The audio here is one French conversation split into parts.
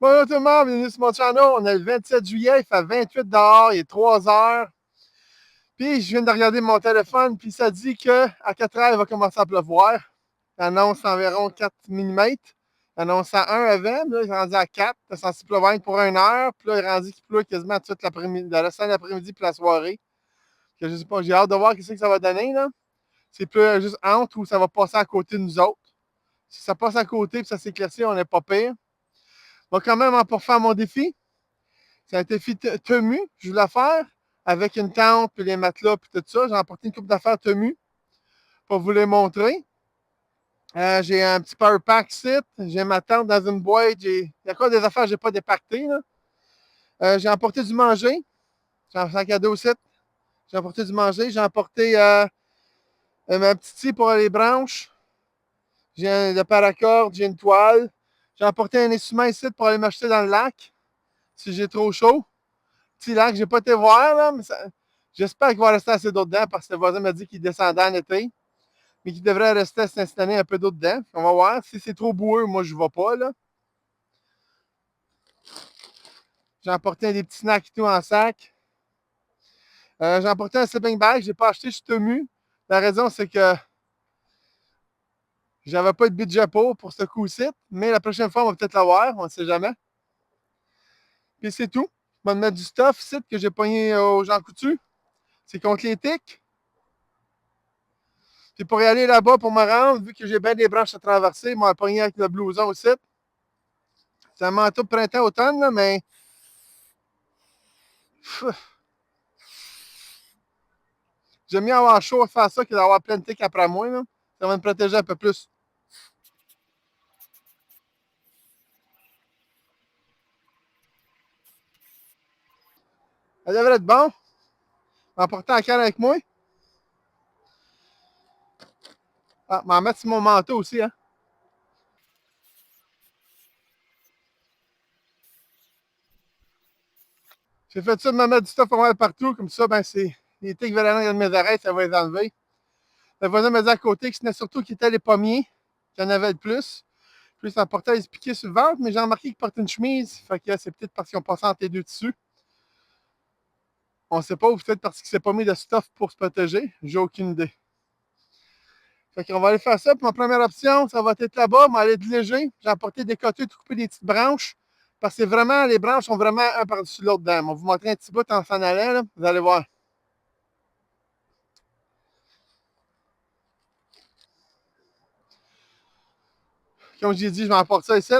Bonjour tout le monde, bienvenue sur mon channel. On est le 27 juillet, il fait 28 dehors, il est 3 heures. Puis je viens de regarder mon téléphone, puis ça dit qu'à 4 heures, il va commencer à pleuvoir. Il annonce environ 4 mm. Il annonce à 1 avant, là, il est rendu à 4. C'est censé pleuvoir pour 1 heure. Puis là, il est rendu qu'il pleut quasiment toute l'après-midi, la fin de l'après-midi puis la soirée. Que je sais pas, j'ai hâte de voir ce que ça va donner, là. C'est plus juste entre ou ça va passer à côté de nous autres. Si ça passe à côté puis ça s'éclaircit, on n'est pas pire. Je vais quand même en pour faire mon défi. C'est un défi Temu, je voulais faire avec une tente, puis les matelas, puis tout ça. J'ai emporté une coupe d'affaires Temu pour vous les montrer. J'ai un petit power pack site, j'ai ma tente dans une boîte. Il y a quoi des affaires que j'ai pas départées. J'ai emporté du manger. J'ai un sac à dos site. J'ai emporté du manger. J'ai emporté ma petite scie pour les branches. J'ai le paracorde, j'ai une toile. J'ai emporté un instrument ici pour aller m'acheter dans le lac si j'ai trop chaud. Petit lac, j'ai pas été voir, là, mais j'espère qu'il va rester assez d'eau dedans parce que le voisin m'a dit qu'il descendait en été, mais qu'il devrait rester cette année un peu d'eau dedans. On va voir. Si c'est trop boueux, moi, je ne vais pas, là. J'ai emporté des petits snacks et tout en sac. J'ai emporté un sleeping bag. Je n'ai pas acheté chez Temu. La raison, c'est que j'avais pas de budget pour ce coup-ci, mais la prochaine fois, on va peut-être l'avoir. On ne sait jamais. Puis c'est tout. Je vais me mettre du stuff ici que j'ai pogné aux gens coutus. C'est contre les tiques. Puis pour y aller là-bas, pour me rendre, vu que j'ai bien des branches à traverser, moi, pogné avec le blouson aussi. C'est un manteau de printemps-automne, là, mais. J'aime mieux avoir chaud à faire ça que d'avoir plein de tiques après moi. Là. Ça va me protéger un peu plus. Ça devrait être bon. En portant la canne avec moi. Ah, m'en mettre sur mon manteau aussi, hein. J'ai fait ça de me mettre du stuff mal partout, comme ça, ben c'est. Les tiques veulent aller dans mes oreilles, ça va les enlever. Le voisin me dit à côté que c'était surtout qu'il était les pommiers, qu'il y en avait le plus. Puis ça portait à les piquer sur le ventre, mais j'ai remarqué qu'il portait une chemise. Fait que c'est peut-être parce qu'ils ont passé entre les deux dessus. On ne sait pas, ou peut-être parce qu'il s'est pas mis de stuff pour se protéger. J'ai aucune idée. Fait qu'on va aller faire ça. Puis ma première option, ça va être là-bas. On va aller être léger. J'ai apporté des côtés, tout couper des petites branches. Parce que vraiment, les branches sont vraiment un par-dessus l'autre dedans. On va vous montrer un petit bout en s'en allant. Là. Vous allez voir. Comme j'ai dit, je vais apporter ça ici.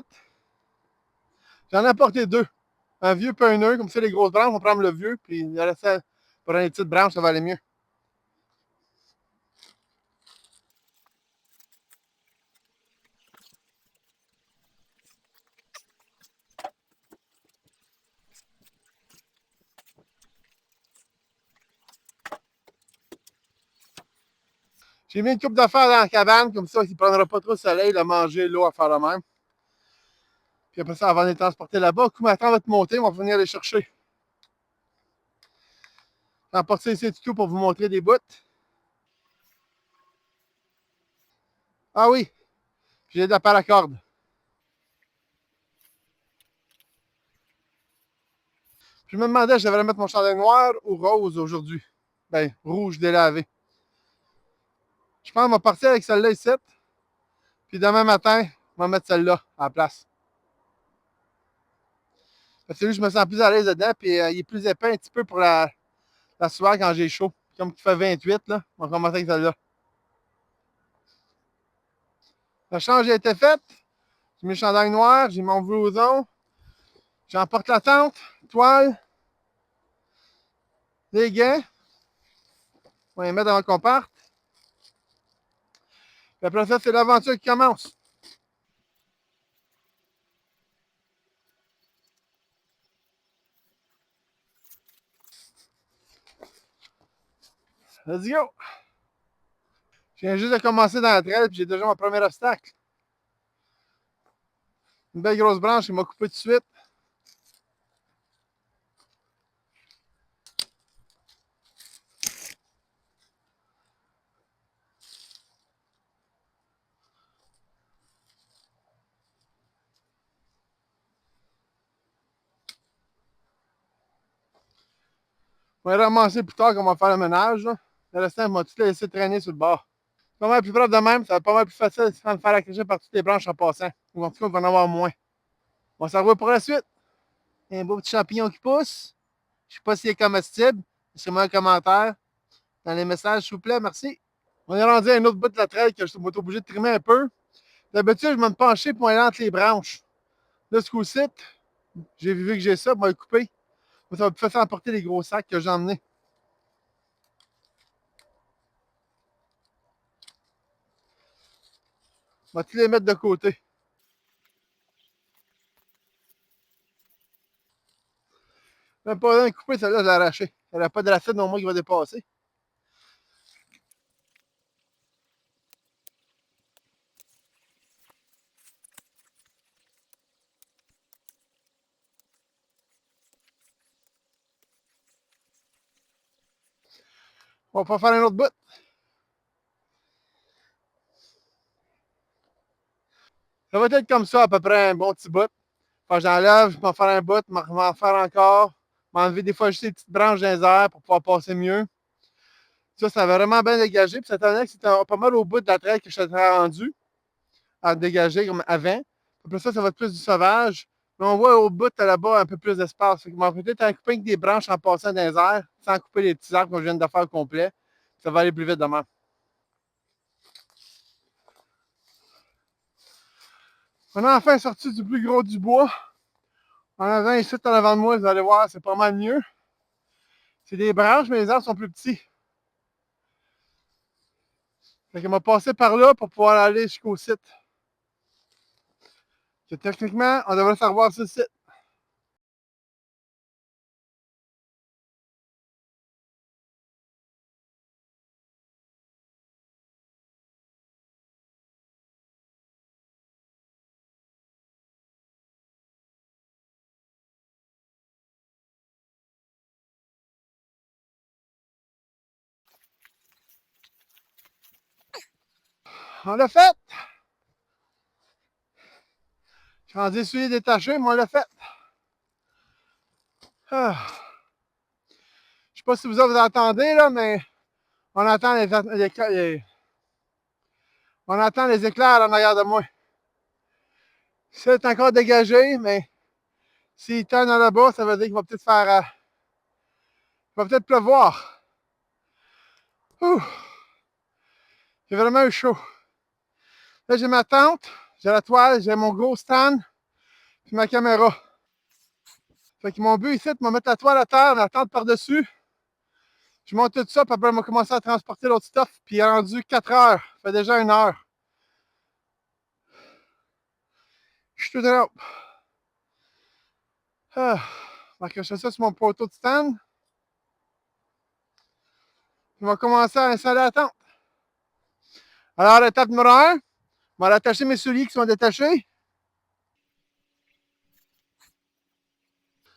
J'en ai apporté deux. Un vieux et un comme ça, les grosses branches, on va prendre le vieux. Puis le reste, pour les petites branches, ça va aller mieux. J'ai mis une coupe d'affaires dans la cabane, comme ça, il ne prendra pas trop de soleil, le manger, l'eau, à faire la même. Puis après ça, avant de les transporter là-bas, quand ma tante va te monter, on va venir les chercher. J'ai emporté ici tout pour vous montrer des bouts. Ah oui, j'ai de la paracorde. Je me demandais si je devrais mettre mon chandail noir ou rose aujourd'hui. Ben, rouge délavé. Je pense qu'on va partir avec celle-là ici. Puis demain matin, on va mettre celle-là à la place. Parce que lui, je me sens plus à l'aise dedans. Puis il est plus épais un petit peu pour la soirée quand j'ai chaud. Comme il fait 28, là, on va commencer avec celle-là. Le change a été fait. J'ai mis le chandail noir, j'ai mon blouson. J'emporte la tente, toile, les gants. On va les mettre avant qu'on parte. Puis après ça, c'est l'aventure qui commence. Let's go! Je viens juste de commencer dans la trail, puis j'ai déjà mon premier obstacle. Une belle grosse branche, il m'a coupé tout de suite. On va les ramasser plus tard quand on va faire le ménage. Là. Le restant, on va tout les laisser traîner sur le bord. C'est pas mal plus propre de même, ça va être pas mal plus facile sans me faire accrocher par toutes les branches en passant. Ou en tout cas, on va en avoir moins. On s'en revoit pour la suite. Il y a un beau petit champignon qui pousse. Je sais pas s'il est comestible. Laissez-moi un commentaire dans les messages, s'il vous plaît. Merci. On est rendu à un autre bout de la trail que je suis obligé de trimer un peu. D'habitude, je vais me pencher pour aller entre les branches. Là, ce coup-ci, j'ai vu que j'ai ça, on va le couper. Ça va plus facile emporter les gros sacs que j'ai emmenés. On va tous les mettre de côté. Même pas un coupé, celle-là, je l'ai arraché. Elle n'a pas de racine au moins qui va dépasser. On va pas faire un autre bout. Ça va être comme ça, à peu près un bon petit bout. Quand j'enlève, je vais m'en faire un bout, je vais en faire encore. M'enlever des fois juste les petites branches dans les airs pour pouvoir passer mieux. Ça va vraiment bien dégagé. Puis ça t'en que c'était pas mal au bout de la traite que je t'ai rendu à dégager comme avant. Après ça, ça va être plus du sauvage. Mais on voit au bout, là-bas, un peu plus d'espace. Fait que m'en peut-être en couper avec des branches en passant dans les airs, sans couper les petits arbres que je viens de faire au complet. Ça va aller plus vite demain. On a enfin sorti du plus gros du bois. En avant, ici, en avant de moi, vous allez voir, c'est pas mal mieux. C'est des branches, mais les arbres sont plus petits. Fait qu'on m'a passé par là pour pouvoir aller jusqu'au site. Que techniquement, on devrait savoir ce site. On l'a fait! Je suis rendu essuyé détaché, mais on l'a fait. Ah. Je sais pas si vous entendez, là, mais on entend on entend les éclairs en arrière de moi. C'est encore dégagé, mais s'il tend là-bas, ça veut dire qu'il va peut-être faire. Il va peut-être pleuvoir. Ouh. J'ai vraiment eu chaud. Là, j'ai ma tente, j'ai la toile, j'ai mon gros stand, puis ma caméra. Fait que mon but ici, c'est de me mettre la toile à terre, la tente par-dessus. Je monte tout ça, puis après, on va commencer à transporter l'autre stuff. Puis il est rendu 4 heures. Ça fait déjà 1 heure. Je suis tout drôle. Ah. On va accrocher ça sur mon poteau de stand. On va commencer à installer la tente. Alors, étape numéro 1, on va attacher mes souliers qui sont détachés.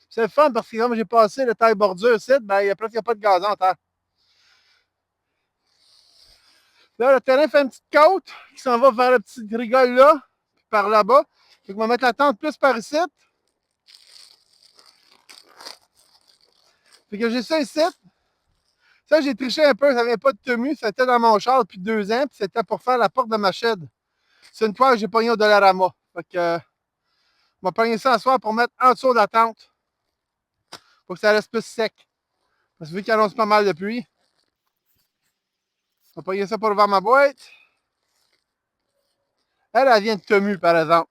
C'est le fun parce que comme j'ai passé le taille bordure ici, ben, il y a presque pas de gazon en terre. Là, le terrain fait une petite côte qui s'en va vers la petite rigole là, puis par là-bas. Fait qu'on va mettre la tente plus par ici. Fait que j'ai ça ici. Ça, j'ai triché un peu, ça vient pas de Temu, c'était dans mon char depuis 2 ans, puis c'était pour faire la porte de ma shed. C'est une toile que j'ai pognée au Dollarama. Fait que, on va pogner ça à soir pour mettre en dessous de la tente, pour que ça reste plus sec. Parce que vu qu'il annonce pas mal de pluie, on va pogner ça pour ouvrir ma boîte. Elle vient de Temu, par exemple.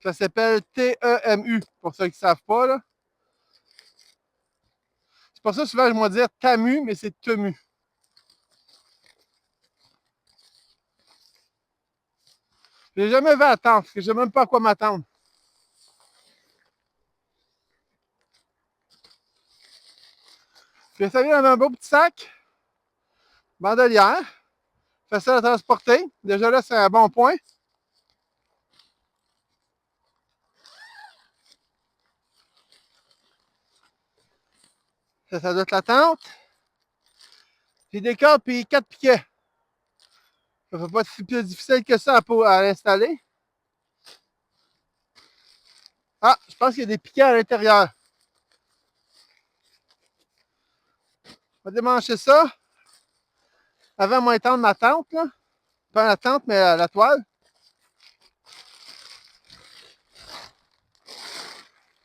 Ça s'appelle T-E-M-U, pour ceux qui ne savent pas. Là. C'est pour ça que souvent je vais dire Tamu, mais c'est Temu. Je n'ai jamais vu attendre, parce que je ne sais même pas à quoi m'attendre. Puis ça vient dans un beau petit sac, bandolière, facile à transporter. Déjà là, c'est un bon point. Ça doit être la tente. J'ai des cordes puis 4 piquets. Ça ne fait pas si plus difficile que ça à l'installer. Ah, je pense qu'il y a des piquets à l'intérieur. On va démancher ça. Avant, moi, étendre ma tente, là. Pas la tente, mais la toile.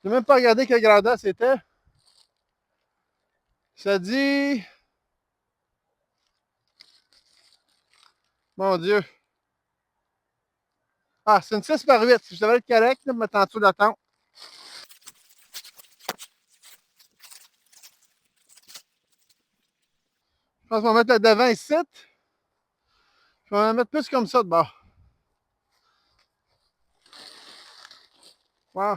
J'ai même pas regardé quelle grandeur c'était. Ça dit... Mon Dieu. Ah, c'est une 6 par 8. Je devrais être correct, là, me mettre en dessous de la tente. Je pense qu'on va mettre le devant ici. Je vais en mettre plus comme ça de bord. Wow.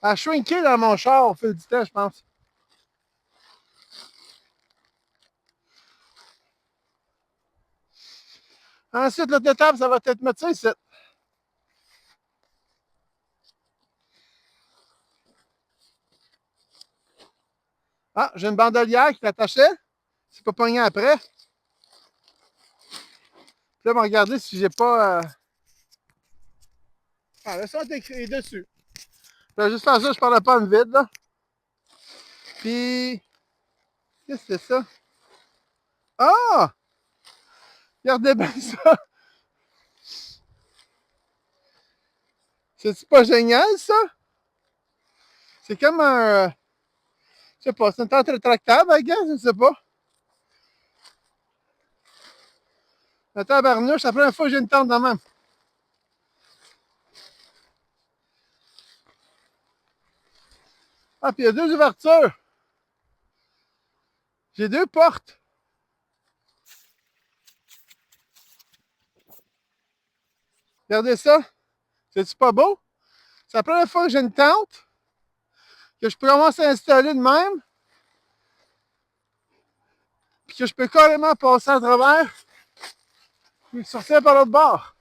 Elle a shrinké dans mon char au fil du temps, je pense. Ensuite, l'autre étape, ça va être mettre ça ici. Ah, j'ai une bandolière qui l'attachait. C'est pas pogné après. Puis là, on va regarder si j'ai pas... Ah, le son est écrit dessus. Je vais juste faire ça, je parle pas une vide, là. Puis... Qu'est-ce que c'est ça? Ah! Regardez bien ça! C'est-tu pas génial, ça? C'est comme un... Je sais pas, c'est une tente rétractable, I guess, je sais pas. La tabarnouche, c'est la première fois que j'ai une tente de même. Ah, puis il y a deux ouvertures. J'ai deux portes. Regardez ça. C'est-tu pas beau? C'est la première fois que j'ai une tente que je peux commencer à installer de même. Puis que je peux carrément passer à travers. Puis sortir par l'autre bord.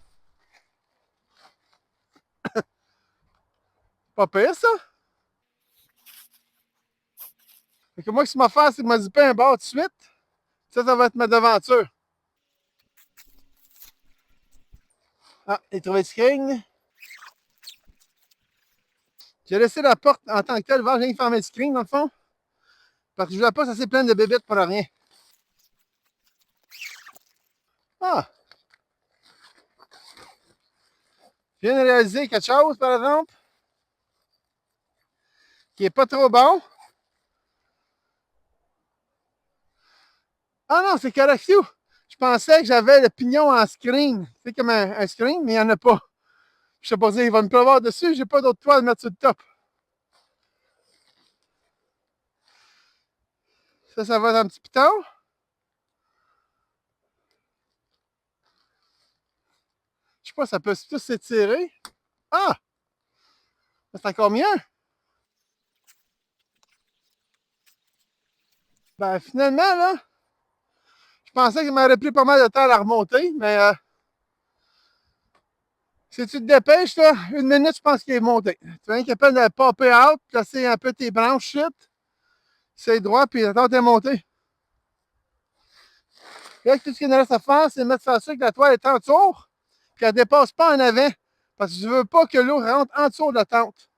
Pas pire, ça? Fait que moi, ce que je vais faire, c'est que je vais zipper un bord tout de suite. Ça va être ma devanture. Ah, j'ai trouvé le screen. J'ai laissé la porte en tant que telle. Voir, j'ai fermé le screen, dans le fond. Parce que je voulais pas ça c'est plein de bébites pour rien. Ah! Je viens de réaliser quelque chose, par exemple, qui est pas trop bon. Ah non, c'est correct. Je pensais que j'avais le pignon en screen. C'est comme un screen, mais il n'y en a pas. Je sais pas dire, il va me pleuvoir dessus. J'ai pas d'autre toile à mettre sur le top. Ça va être un petit piton. Je sais pas, ça peut tous s'étirer. Ah! C'est encore mieux. Ben, finalement, là, je pensais qu'il m'aurait pris pas mal de temps à la remonter, mais si tu te dépêches, là, une minute, je pense qu'il est monté. Tu vas être capable de popper out, placer un peu tes branches, shit. C'est droit, puis la tente est montée. Là, tout ce qu'il nous reste à faire, c'est mettre ça sûr que la toile est en dessous, puis qu'elle ne dépasse pas en avant. Parce que je ne veux pas que l'eau rentre en dessous de la tente.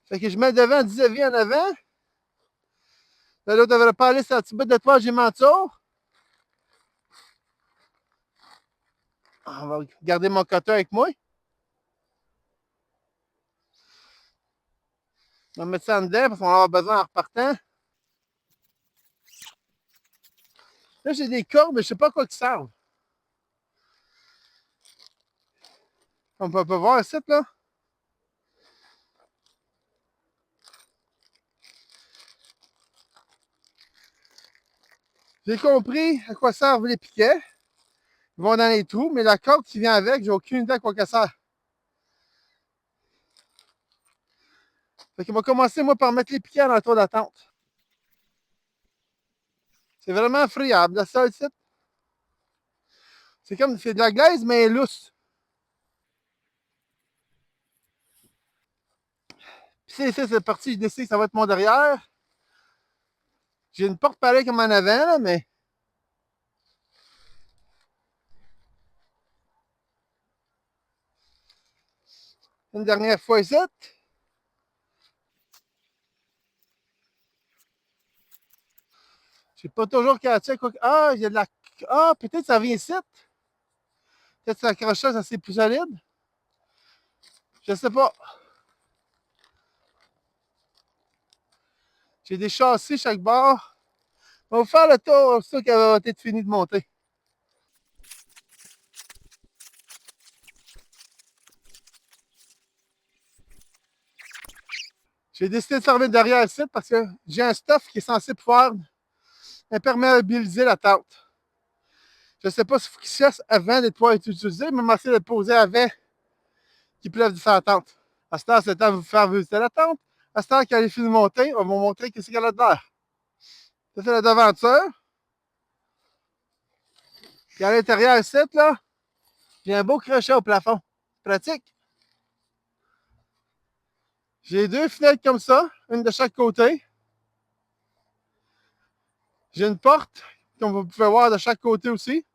Fait que je mets devant 10 avis en avant. Là, l'autre ne devrait pas aller sur la petite bout de toile, j'ai mis en dessous. On va garder mon cutter avec moi. On va mettre ça en dedans parce qu'on va avoir besoin en repartant. Là, j'ai des cordes, mais je ne sais pas à quoi ils servent. On peut voir ici, là. J'ai compris à quoi servent les piquets. Ils vont dans les trous, mais la corde qui vient avec, j'ai aucune idée à quoi ça sert. Fait qu'on va commencer, moi, par mettre les piquets dans le tour de la tente. C'est vraiment friable, la seule site. C'est comme, c'est de la glaise, mais lousse. Puis c'est cette partie, je décide que ça va être mon derrière. J'ai une porte pareille comme en avant, là, mais Une dernière fois ici. Je sais pas toujours catché quoi. Ah, il y a de la. Ah, peut-être ça vient ici. Peut-être que l'accrochage c'est plus solide. Je sais pas. J'ai des châssis chaque bord. On va faire le tour, ça qui va être fini de monter. J'ai décidé de fermer derrière ici parce que j'ai un stuff qui est censé pouvoir imperméabiliser la tente. Je ne sais pas s'il faut qu'il cesse avant de pouvoir être utilisé, mais m'essayer de le poser avant qu'il pleuve sur la tente. À ce temps, c'est le temps de vous faire visiter la tente. À ce temps, quand elle est finie de monter, on va vous montrer qu'est-ce qu'il y a là-dedans. Ça, c'est la devanture. Puis à l'intérieur ici, là, j'ai un beau crochet au plafond. Pratique. J'ai deux fenêtres comme ça, une de chaque côté. J'ai une porte, comme vous pouvez voir, de chaque côté aussi.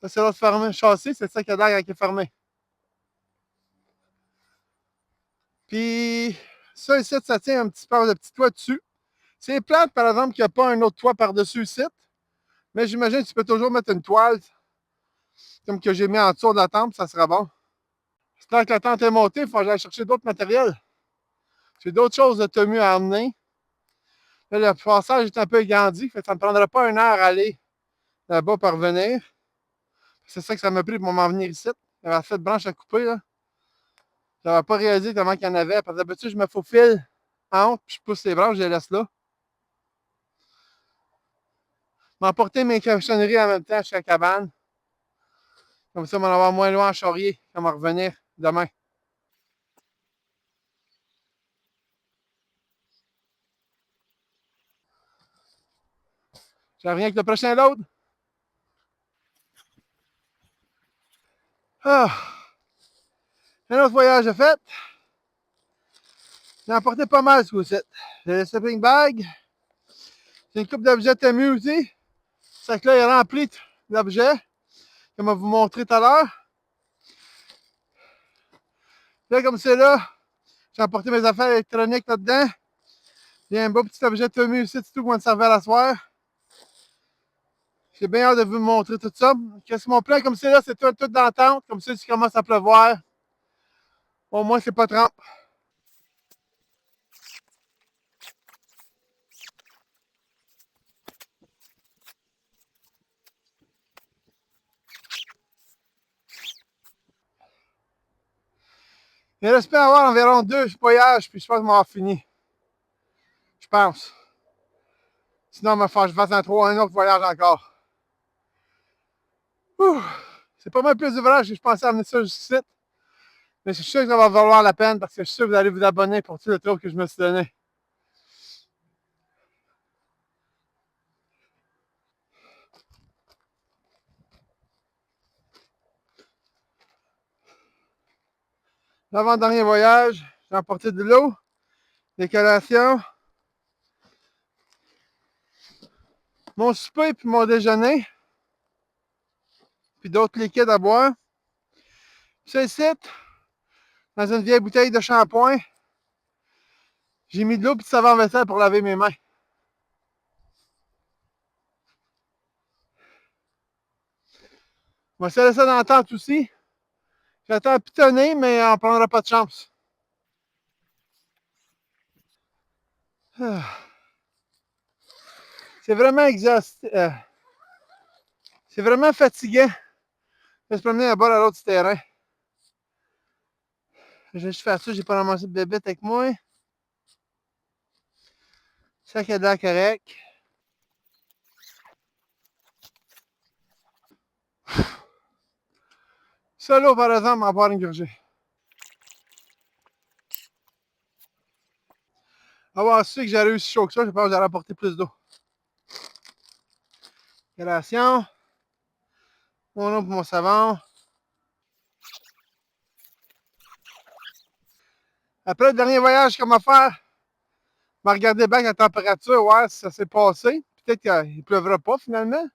Ça, c'est l'autre châssis, c'est ça qui a l'air qui est fermé. Puis, ça ici, ça tient un petit peu de petit toit dessus. C'est plate, par exemple, qu'il n'y a pas un autre toit par-dessus ici. Mais j'imagine que tu peux toujours mettre une toile, comme que j'ai mis en dessous de la tente, ça sera bon. Tant que la tente est montée, il faut que j'aille chercher d'autres matériels. J'ai d'autres choses de tenue à emmener. Là, le passage est un peu agrandi, fait que ça ne me prendra pas une heure à aller là-bas pour revenir. C'est ça que ça m'a pris pour m'en venir ici. Il y avait assez de branches à couper, là. Je n'avais pas réalisé comment il y en avait. Parce que d'habitude, je me faufile en haut, puis je pousse les branches, je les laisse là. M'emporter mes cochonneries en même temps chez la cabane. Comme ça, on va en avoir moins loin à charrier quand on va revenir demain. Je reviens avec le prochain load. Ah, un autre voyage de fait. J'ai emporté pas mal ce coup-ci. J'ai le sleeping bag. J'ai une coupe d'objets Temu aussi. Ce sac-là est rempli d'objets, comme je vais vous montrer tout à l'heure. Là, comme c'est là, j'ai emporté mes affaires électroniques là-dedans. J'ai un beau petit objet Temu ici, tout pour me servir à la soirée. J'ai bien hâte de vous montrer tout ça. Qu'est-ce que mon plan, comme c'est là, c'est tout dans la tente. Comme ça, si commence à pleuvoir, au moins, c'est pas trempe. Il reste à avoir environ 2 voyages, puis je pense qu'on va avoir fini. Je pense. Sinon, il va falloir que je fasse un autre voyage encore. C'est pas mal plus d'ouvrage que je pensais amener ça jusqu'ici. Mais je suis sûr que ça va valoir la peine parce que je suis sûr que vous allez vous abonner pour tout le tour que je me suis donné. L'avant-dernier voyage, j'ai emporté de l'eau, des collations, mon souper puis mon déjeuner, puis d'autres liquides à boire. Ça ici, dans une vieille bouteille de shampoing, j'ai mis de l'eau et du savon vaisselle pour laver mes mains. On va se laisser dans la tente aussi. J'attends à pitonner, mais on ne prendra pas de chance. C'est vraiment exhaustif. C'est vraiment fatigant de se promener à bord à l'autre du terrain. Je vais juste faire ça, j'ai pas ramassé de bébête avec moi. Sac à l'air correct. Solo, par exemple, en boire une gorgée. Avoir su que j'aurais eu si chaud que ça, je pense que j'aurais apporté plus d'eau. Collation. Mon eau pour mon savon. Après le dernier voyage qu'on va faire, on va regarder bien la température, voir si ça s'est passé. Peut-être qu'il ne pleuvra pas finalement.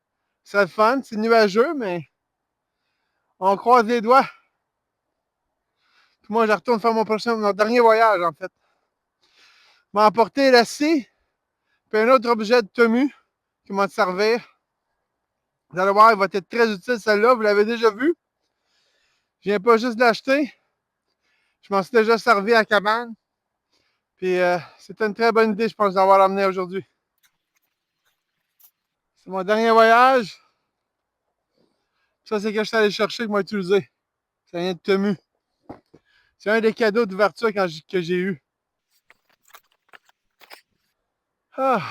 C'est le fun, c'est nuageux, mais on croise les doigts. Puis moi, je retourne faire mon dernier voyage, en fait. Je vais emporter la scie, puis un autre objet de tenue qui va te servir. Vous allez voir, il va être très utile, celle-là. Vous l'avez déjà vu. Je viens pas juste de l'acheter. Je m'en suis déjà servi à la cabane. Puis c'était une très bonne idée, je pense, d'avoir amené aujourd'hui. C'est mon dernier voyage. Ça, c'est que je suis allé chercher, que je vais utiliser. Ça vient de Temu. C'est un des cadeaux d'ouverture que j'ai eu. Ah.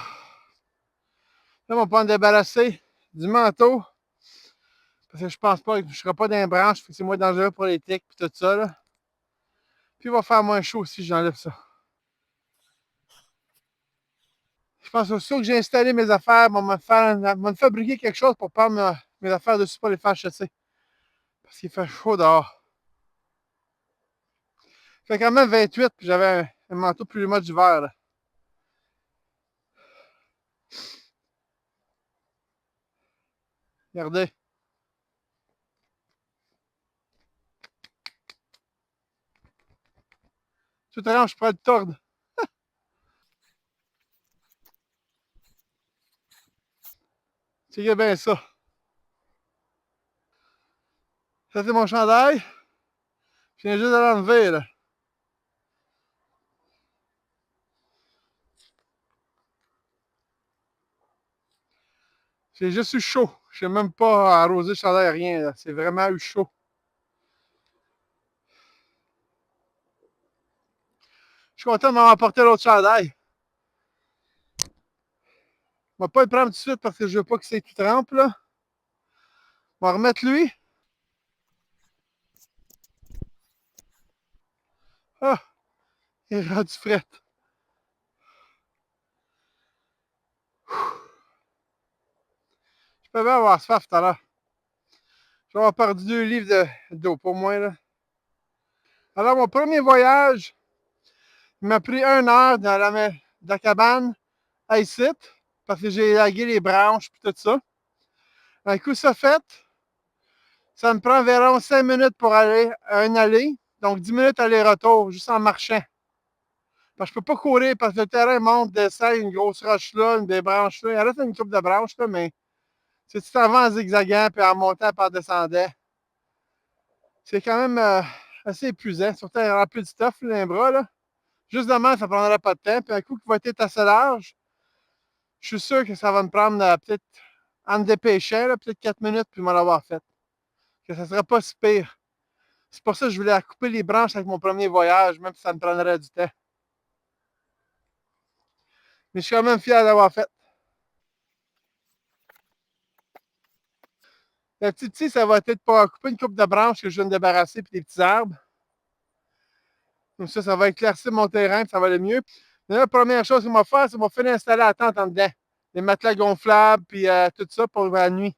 Là, on va pas me débarrasser du manteau. Parce que je pense pas que je ne serai pas dans les branches. C'est moins dangereux pour les tiques et tout ça. Là. Puis il va faire moins chaud si j'enlève ça. Je pense aussi que j'ai installé mes affaires. On va me fabriquer quelque chose pour prendre mes affaires dessus pour les faire chasser. Parce qu'il fait chaud dehors. Il fait quand même 28 puis j'avais un manteau plus mode d'hiver. Regardez. Tout à l'heure, je pourrais le tordre. C'est bien ça. Ça, c'est mon chandail. Je viens juste de l'enlever, là. J'ai juste eu chaud. Je n'ai même pas arrosé le chandail, rien. C'est vraiment eu chaud. Je suis content de m'avoir apporté l'autre chandail. Je ne vais pas le prendre tout de suite parce que je ne veux pas que c'est tout trempe, là. On va remettre lui. Ah, il est rendu fret. Je peux bien avoir soif tout à l'heure. Je vais avoir perdu 2 livres d'eau pour moi, là. Alors, mon premier voyage, il m'a pris 1 heure dans la cabane à ici, parce que j'ai lagué les branches et tout ça. Un coup ça fait, ça me prend environ 5 minutes pour aller à un allée, donc 10 minutes aller-retour, juste en marchant. Parce que je peux pas courir parce que le terrain monte, descend, une grosse roche là, des branches là. Il reste une coupe de branches, là, mais si tu t'en vas en zigzagant, puis en montant, puis en descendant, c'est quand même assez épuisant. Surtout en rempli de stuff, là, les bras. Là. Juste demain, ça prendra pas de temps. Puis un coup qui va être assez large, je suis sûr que ça va me prendre peut-être, en me dépêchant, peut-être 4 minutes, puis m'en avoir fait. Que ça sera pas si pire. C'est pour ça que je voulais couper les branches avec mon premier voyage, même si ça me prendrait du temps. Mais je suis quand même fier d'avoir fait. Le petit, ça va être pour couper une coupe de branches que je viens de débarrasser, puis des petits arbres. Comme ça va éclaircir mon terrain, puis ça va aller mieux. Mais là, la première chose qu'on va faire, c'est qu'on va finir d'installer la tente en dedans. Les matelas gonflables, puis tout ça pour la nuit.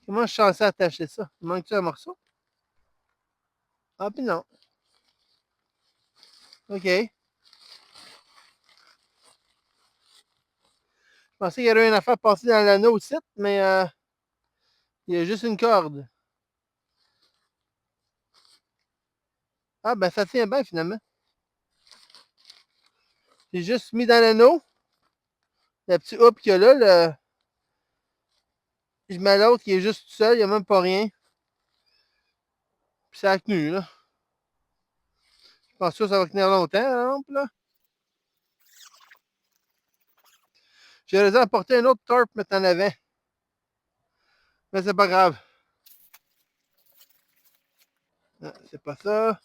Comment je suis censé attacher ça? Il manque-tu un morceau? Ah, puis non. OK. Je pensais qu'il y aurait une affaire passée dans l'anneau aussi, mais il y a juste une corde. Ah, ben ça tient bien finalement. J'ai juste mis dans l'anneau. Le petit hoop qu'il y a là, je mets l'autre qui est juste tout seul, il n'y a même pas rien. Puis ça a tenu, là. Je pense que ça va tenir longtemps, la lampe, là. J'aurais dû apporter un autre tarp mettre en avant. Mais c'est pas grave. Non, c'est pas ça.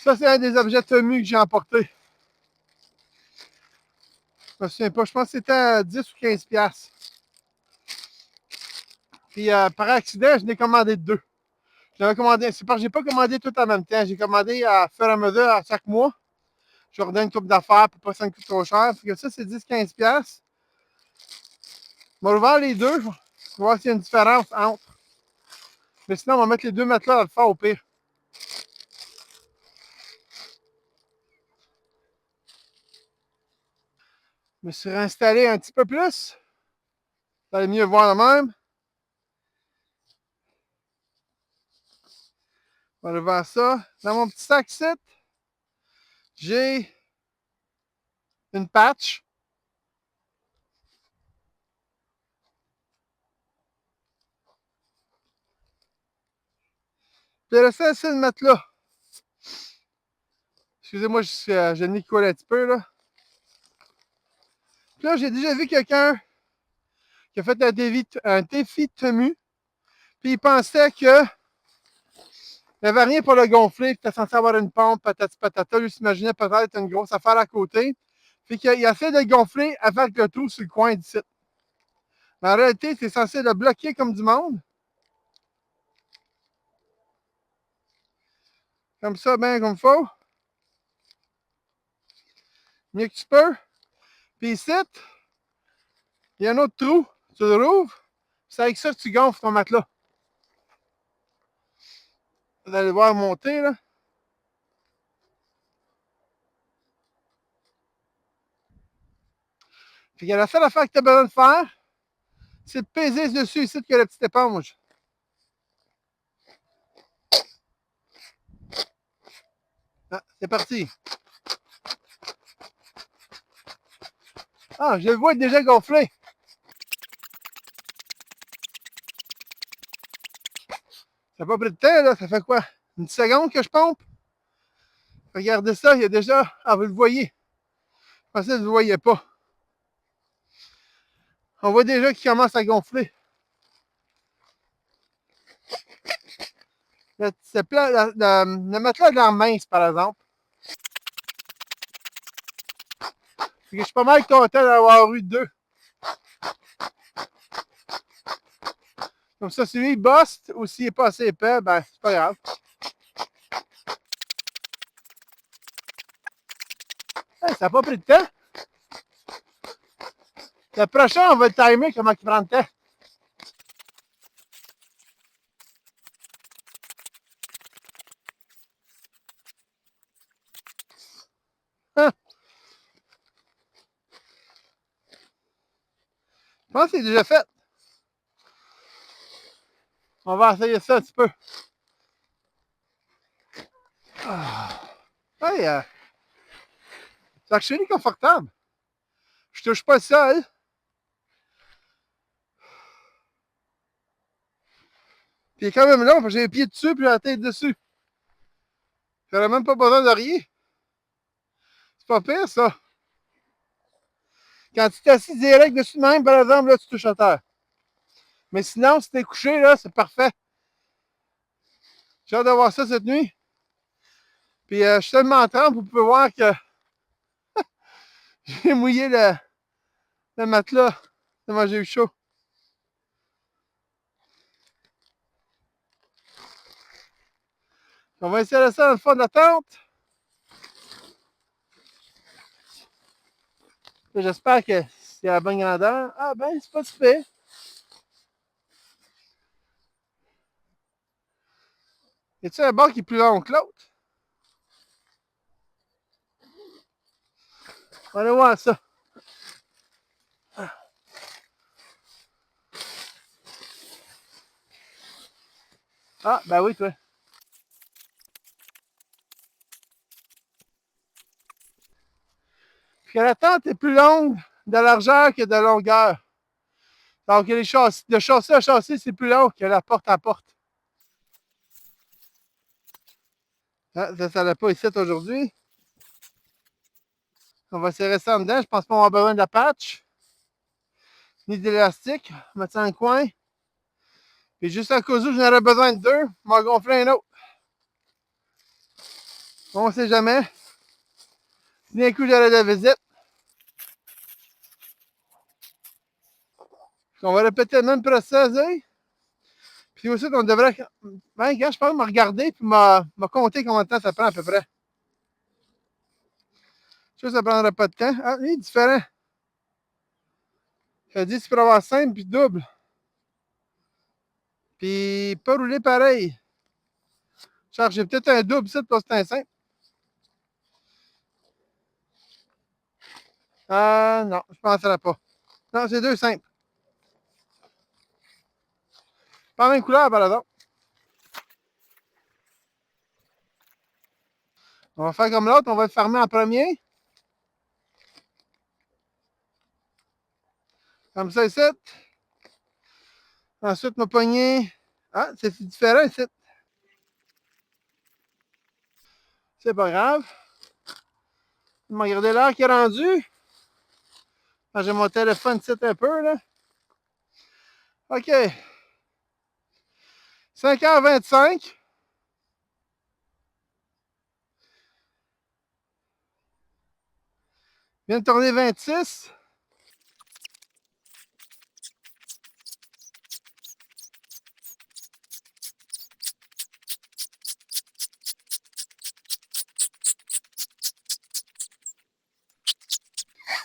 Ça, c'est un des objets Temu que j'ai emporté. Je me souviens pas. Je pense que c'était à 10 ou 15 piastres. Puis par accident, je n'ai commandé 2. J'avais commandé. C'est parce que j'ai pas commandé tout en même temps. J'ai commandé à fur et à mesure à chaque mois. Je redonne une coupe d'affaires pour pas que ça me coûte trop cher. Fait que ça, c'est 10-15 piastres. On va ouvrir les deux. On va voir s'il y a une différence entre. Mais sinon, on va mettre les 2 matelas dans le fond au pire. Je me suis réinstallé un petit peu plus. Vous allez mieux voir de même. On va aller voir ça. Dans mon petit sac ici, j'ai une patch. J'ai laissé assez de mettre là. Excusez-moi, je le colle un petit peu là. Puis là, j'ai déjà vu quelqu'un qui a fait un défi de tenue. Puis il pensait que il n'y avait rien pour le gonfler, puis tu es censé avoir une pompe, patati patata. Lui s'imaginait peut-être une grosse affaire à côté. Fait qu'il a essayé de le gonfler avec le trou sur le coin d'ici. Mais en réalité, c'est censé le bloquer comme du monde. Comme ça, bien comme il faut. Mieux que tu peux. Puis ici, il y a un autre trou. Tu le rouvres. C'est avec ça que tu gonfles ton matelas. Vous allez voir monter, là. Puis la seule affaire que tu as besoin de faire, c'est de peser dessus ici que la petite éponge. Ah, c'est parti. Ah, je le vois déjà gonflé. Ça n'a pas pris de temps, là. Ça fait quoi? Une seconde que je pompe? Regardez ça, il y a déjà... Ah, vous le voyez. Je pensais que vous ne le voyez pas. On voit déjà qu'il commence à gonfler. Le matelas a de l'air mince, par exemple. Je suis pas mal content d'avoir eu deux. Comme ça, si lui il bosse ou s'il n'est pas assez épais, ben c'est pas grave. Hey, ça n'a pas pris de temps. Le prochain, on va le timer comment il prend de temps. Hein? Je pense que c'est déjà fait. On va essayer ça un petit peu. Hey, c'est actually confortable. Je touche pas le sol. Puis il est quand même long, parce que j'ai les pieds dessus puis la tête dessus. J'aurais même pas besoin de rien. C'est pas pire, ça. Quand tu t'assis direct dessus de même, par exemple, là, tu touches à terre. Mais sinon, si t'es couché, là, c'est parfait. J'ai hâte de voir ça cette nuit. Puis je suis tellement trempe, vous pouvez voir que j'ai mouillé le matelas. Tellement j'ai eu chaud. On va essayer ça dans le fond de la tente. J'espère que c'est à la bonne grandeur. Ah ben, c'est pas super. Y a-t-il un bord qui est plus long que l'autre? On va aller voir ça. Ah, ben oui, toi. Puis la tente est plus longue de largeur que de longueur. Donc, les châssis, de châssis à châssis, c'est plus long que la porte à porte. Ah, ça n'a pas ici aujourd'hui. On va serrer ça en dedans. Je pense pas qu'on va avoir besoin de la patch. Ni d'élastique. On va mettre ça dans le coin. Puis juste à cause où j'en aurais besoin de deux, on va gonfler un autre. On sait jamais. D'un coup, j'aurai de la visite. On va répéter le même procédé. Puis aussi, on devrait. Ben, je pense me regarder puis me compter combien de temps ça prend à peu près. Je sais que ça ne prendra pas de temps. Ah, il est différent. Ça dit que tu peux avoir simple puis double. Puis pas rouler pareil. Genre, j'ai peut-être un double ici, parce que c'est un simple. Ah non, je ne penserais pas. Non, c'est deux simples. Pas la même couleur, par exemple. On va faire comme l'autre, on va le fermer en premier. Comme ça ici. Ensuite, ma poignée. Ah, c'est différent ici. C'est pas grave. Je vais regarder l'heure qui est rendue. J'ai mon téléphone ici un peu, là. OK. 5h25. Je viens de tourner 26.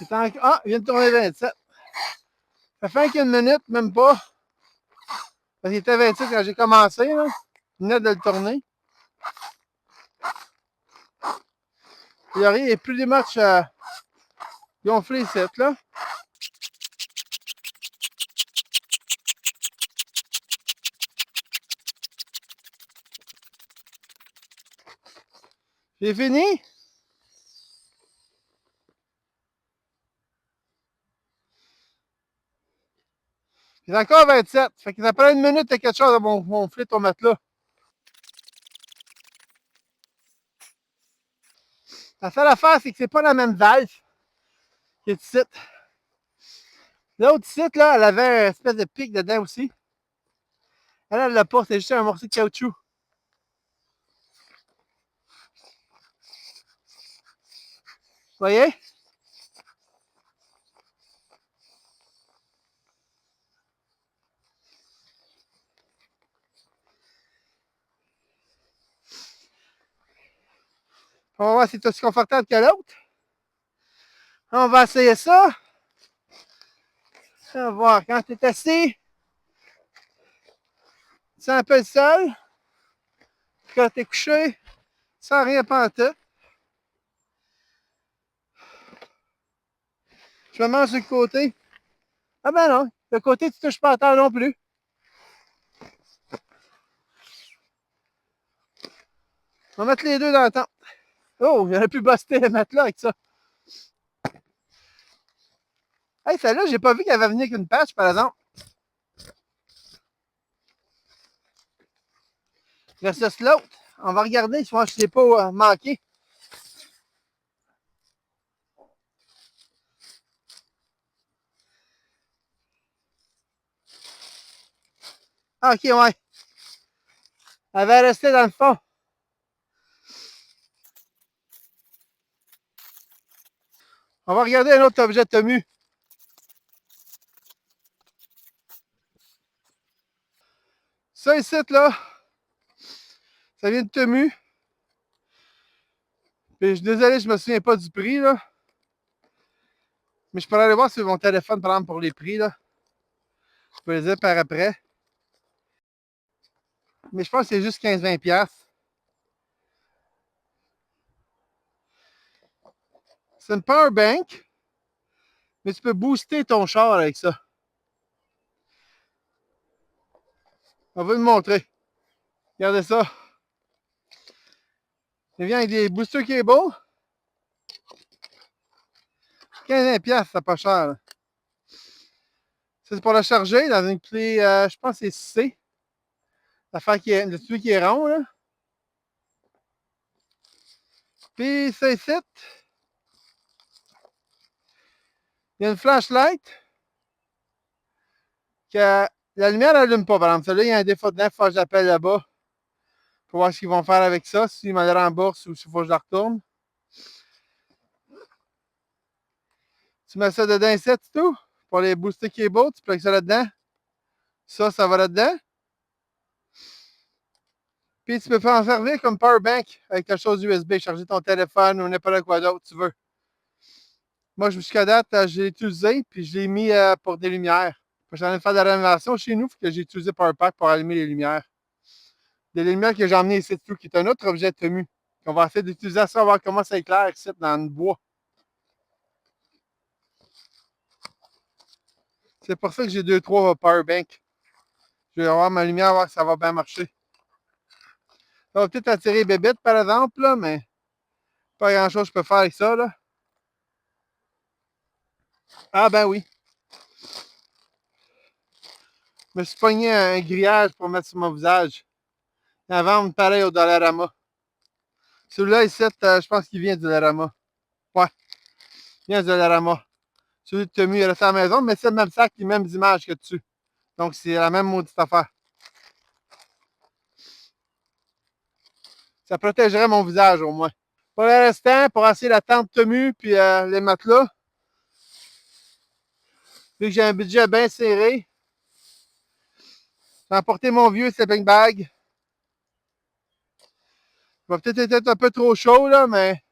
Ah, il vient de tourner 27. Ça fait qu'une minute, même pas. Parce qu'il était 26 quand j'ai commencé, là. Je venais de le tourner. Il n'y a rien, il n'y a plus des matchs gonflés ici, là. J'ai fini. Il est encore 27. Fait que ça prend une minute et quelque chose à gonfler ton matelas. La seule affaire, c'est que c'est pas la même valve qui est ici. L'autre site, là, elle avait une espèce de pic dedans aussi. Elle l'a pas, c'est juste un morceau de caoutchouc. Vous voyez? On va voir si c'est aussi confortable que l'autre. On va essayer ça. On va voir. Quand tu es assis, tu sens un peu le sol. Quand tu es couché, sans rien pantoute. Je me mange sur le côté. Ah ben non, le côté, tu touches pas à terre non plus. On va mettre les deux dans le temps. Oh, j'aurais pu buster le matelas avec ça. Hey, celle-là, j'ai pas vu qu'elle va venir avec une patch, par exemple. Versus l'autre. On va regarder si moi je ne l'ai pas manqué. Ah, ok, ouais. Elle va rester dans le fond. On va regarder un autre objet de Temu. Ça ici, là, ça vient de Temu. Puis, je suis désolé, je me souviens pas du prix, là. Mais je pourrais aller voir sur mon téléphone, par exemple, pour les prix, là. Je peux les dire par après. Mais je pense que c'est juste 15-20$. C'est une power bank, mais tu peux booster ton char avec ça. On va le montrer. Regardez ça. Il vient avec des booster cables. 15$, c'est pas cher. Là. Ça, c'est pour la charger dans une clé, je pense que c'est C. L'affaire qui est, celui qui est rond, là. Puis ça ici, il y a une flashlight que la lumière n'allume pas, par exemple. Celui-là, il y a un défaut de neuf, il faut que j'appelle là-bas pour voir ce qu'ils vont faire avec ça, s'ils me le remboursent ou s'il faut que je la retourne. Tu mets ça dedans ici, tout, pour les booster cables, tu plugues ça là-dedans. Ça va là-dedans. Puis tu peux faire en servir comme power bank avec ta chose USB, charger ton téléphone ou n'importe quoi d'autre tu veux. Moi, jusqu'à date, je l'ai utilisé, puis je l'ai mis pour des lumières. J'en ai fait de la rénovation chez nous, que j'ai utilisé PowerPack pour allumer les lumières. Des lumières que j'ai emmenées ici, tout, qui est un autre objet de Temu. On va essayer d'utiliser ça, voir comment ça éclaire ici dans le bois. C'est pour ça que j'ai 2-3 powerbanks. Je vais avoir ma lumière, voir si ça va bien marcher. Ça va peut-être attirer les bébites, par exemple, là, mais pas grand-chose que je peux faire avec ça, là. Ah ben oui. Je me suis pogné un grillage pour mettre sur mon visage. Il y en vend pareil au Dollarama. Celui-là, ici, je pense qu'il vient du Dollarama. Ouais, il vient du Dollarama. Celui de Temu, il reste à la maison, mais c'est le même sac, les mêmes images que dessus. Donc, c'est la même maudite affaire. Ça protégerait mon visage, au moins. Pour l'instant, pour essayer la tente Temu puis les matelas, vu que j'ai un budget bien serré, j'ai emporté mon vieux sleeping bag. Il va peut-être être un peu trop chaud, là, mais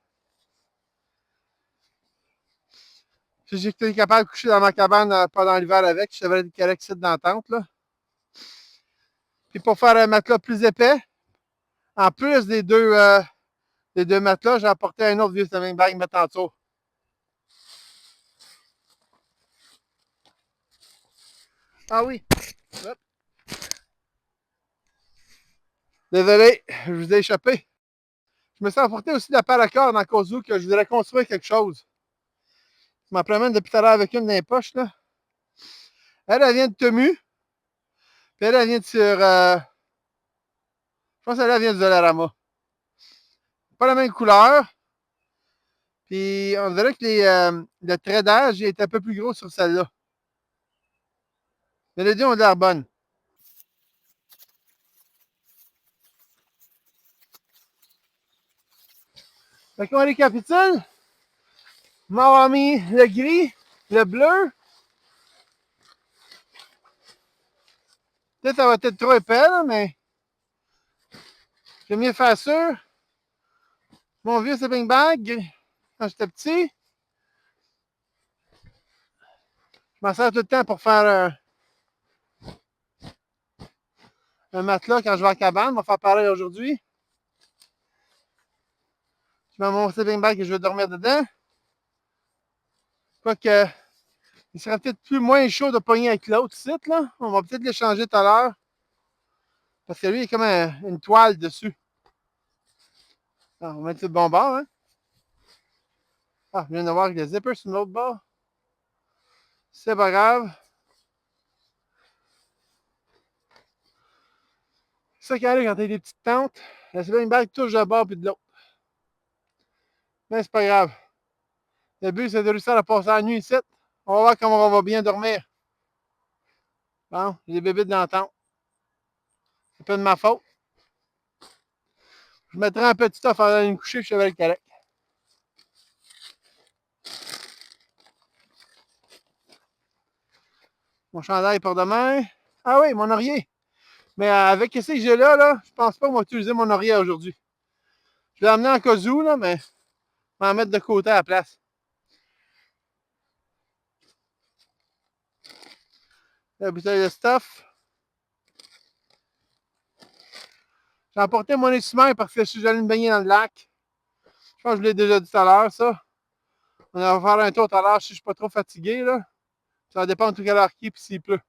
si j'étais capable de coucher dans ma cabane pendant l'hiver avec, je devrais être correct dans la tente, là. Puis pour faire un matelas plus épais, en plus des deux matelas, j'ai apporté un autre vieux sleeping bag mettre en dessous. Ah oui. Hop. Désolé, je vous ai échappé. Je me suis apporté aussi de la paracord dans cause où que je voudrais construire quelque chose. Je m'en promène depuis tout à l'heure avec une dans les poches, là. Elle vient de Temu. Puis elle vient de sur. Je pense qu'elle vient de Dollarama. Pas la même couleur. Puis on dirait que le trait d'âge est un peu plus gros sur celle-là. Mais les deux ont de l'air bonnes. Fait qu'on récapitule. On m'a mis le gris, le bleu. Peut-être ça va être trop épais, là, mais j'aime mieux faire sûr. Mon vieux sleeping bag, quand j'étais petit, je m'en sers tout le temps pour faire un matelas quand je vais en cabane. On va faire pareil aujourd'hui. Je mets mon sleeping bag et je vais dormir dedans. Quoique, il serait peut-être moins chaud de pogner avec l'autre site, là. On va peut-être l'échanger tout à l'heure. Parce que lui, il est comme une toile dessus. Alors, on va mettre sur le bon bord, hein. Ah, je viens de voir que le zipper sur l'autre bord. C'est pas grave. C'est ça qui arrive quand t'as des petites tentes. Le sleeping bag touche de bord puis de l'autre. Mais c'est pas grave. Le but, c'est de réussir à passer la nuit ici. On va voir comment on va bien dormir. Bon, j'ai des bébites dans la tente. C'est pas de ma faute. Je mettrai un petit stuff avant d'aller me coucher, je vais le correct. Mon chandail pour demain. Ah oui, mon oreiller. Mais avec ce que j'ai là, je pense pas qu'on va utiliser mon oreiller aujourd'hui. Je vais l'amener en cas où, là, mais je vais en mettre de côté à la place. La bouteille de stuff. J'ai emporté mon essuie-main parce que je suis allé me baigner dans le lac. Je pense que je l'ai déjà dit tout à l'heure, ça. On va faire un tour tout à l'heure si je suis pas trop fatigué, là. Ça va dépendre de quelle heure qui et s'il pleut.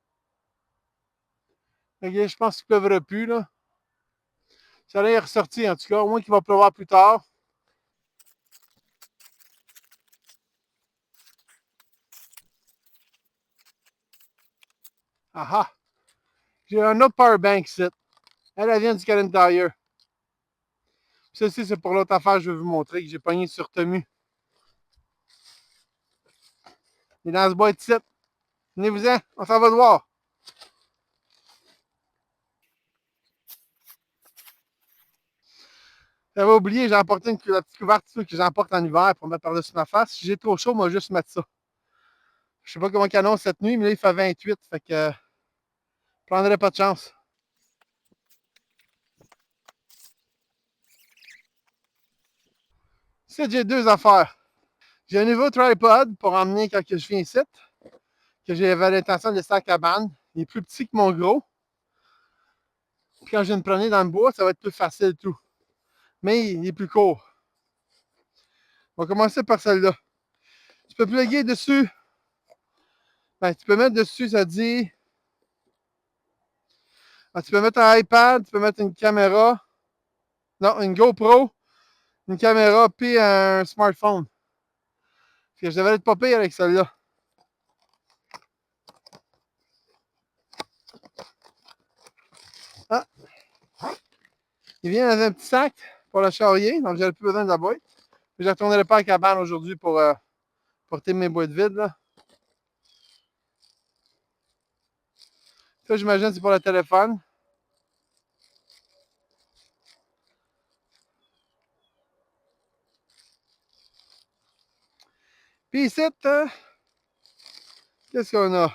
Okay, je pense qu'il ne pleuvra plus, là. Ça là est ressorti, en tout cas. Au moins qu'il va pleuvoir plus tard. Ah ah! J'ai un autre powerbank ici. Elle vient du Canadian Tire. Ceci, c'est pour l'autre affaire que je vais vous montrer, que j'ai pogné sur Temu. Il est dans ce boîte ici. Venez-vous-en, on s'en va le voir. J'avais oublié, j'ai emporté la petite couverture que j'emporte en hiver pour mettre par-dessus ma face. Si j'ai trop chaud, moi, juste mettre ça. Je sais pas comment il annonce cette nuit, mais là, il fait 28. Fait que je prendrais pas de chance. Ici, j'ai deux affaires. J'ai un nouveau tripod pour emmener quand je viens ici, que j'avais l'intention de laisser à la cabane. Il est plus petit que mon gros. Puis quand je viens de promener dans le bois, ça va être plus facile tout. Mais il est plus court. On va commencer par celle-là. Tu peux plugger dessus. Ben, tu peux mettre dessus, ça dit Ah, tu peux mettre un iPad, tu peux mettre une caméra. Non, une GoPro, une caméra, puis un smartphone. Fait que je devais être pas pire avec celle-là. Ah, il vient dans un petit sac pour le charrier, donc j'avais plus besoin de la boîte. Je ne retournerai pas à la cabane aujourd'hui pour porter mes boîtes vides. Là. Ça, j'imagine, c'est pour le téléphone. Puis ici, qu'est-ce qu'on a?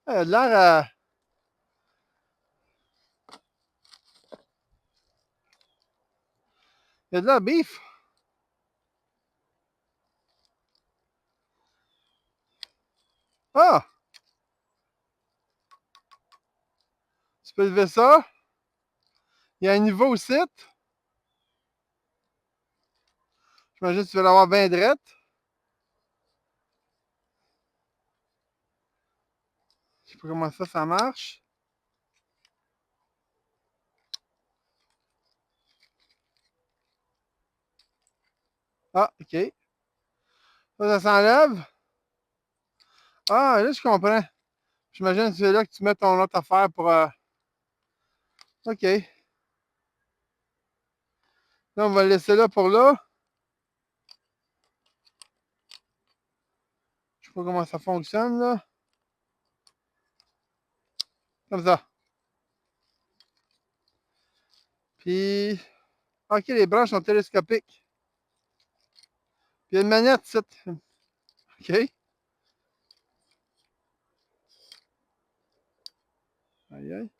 Il y a de l'air à... Il y a de l'air beef. Ah! Tu peux lever ça. Il y a un niveau aussi. J'imagine que tu veux l'avoir bien drette. Je sais pas comment ça marche. Ah, OK. Ça s'enlève. Ah, là, je comprends. J'imagine que c'est là que tu mets ton autre affaire pour... OK. Là, on va le laisser là pour là. Je sais pas comment ça fonctionne, là. Comme ça. Puis... OK, les branches sont télescopiques. Puis il y a une manette, ici. OK. Aïe, aïe.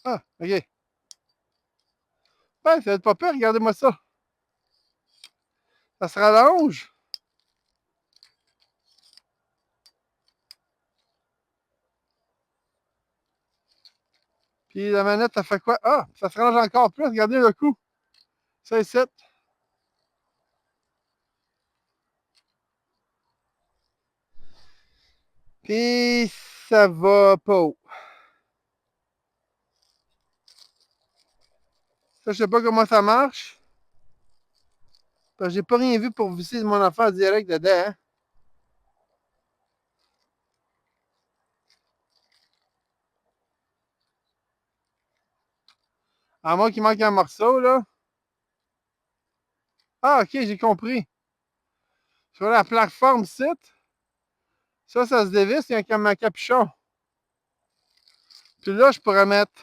Ah, OK. Ouais, ça va être pas pire, regardez-moi ça. Ça se rallonge. Puis la manette, ça fait quoi? Ah, ça se rallonge encore plus, regardez le coup. Ça ici. Puis ça va pas. Ça, je sais pas comment ça marche. Parce que j'ai pas rien vu pour visser mon affaire direct dedans. Hein. À moins qu'il manque un morceau, là. Ah, ok, j'ai compris. Sur la plateforme site, ça se dévisse, il y a comme un capuchon. Puis là, je pourrais mettre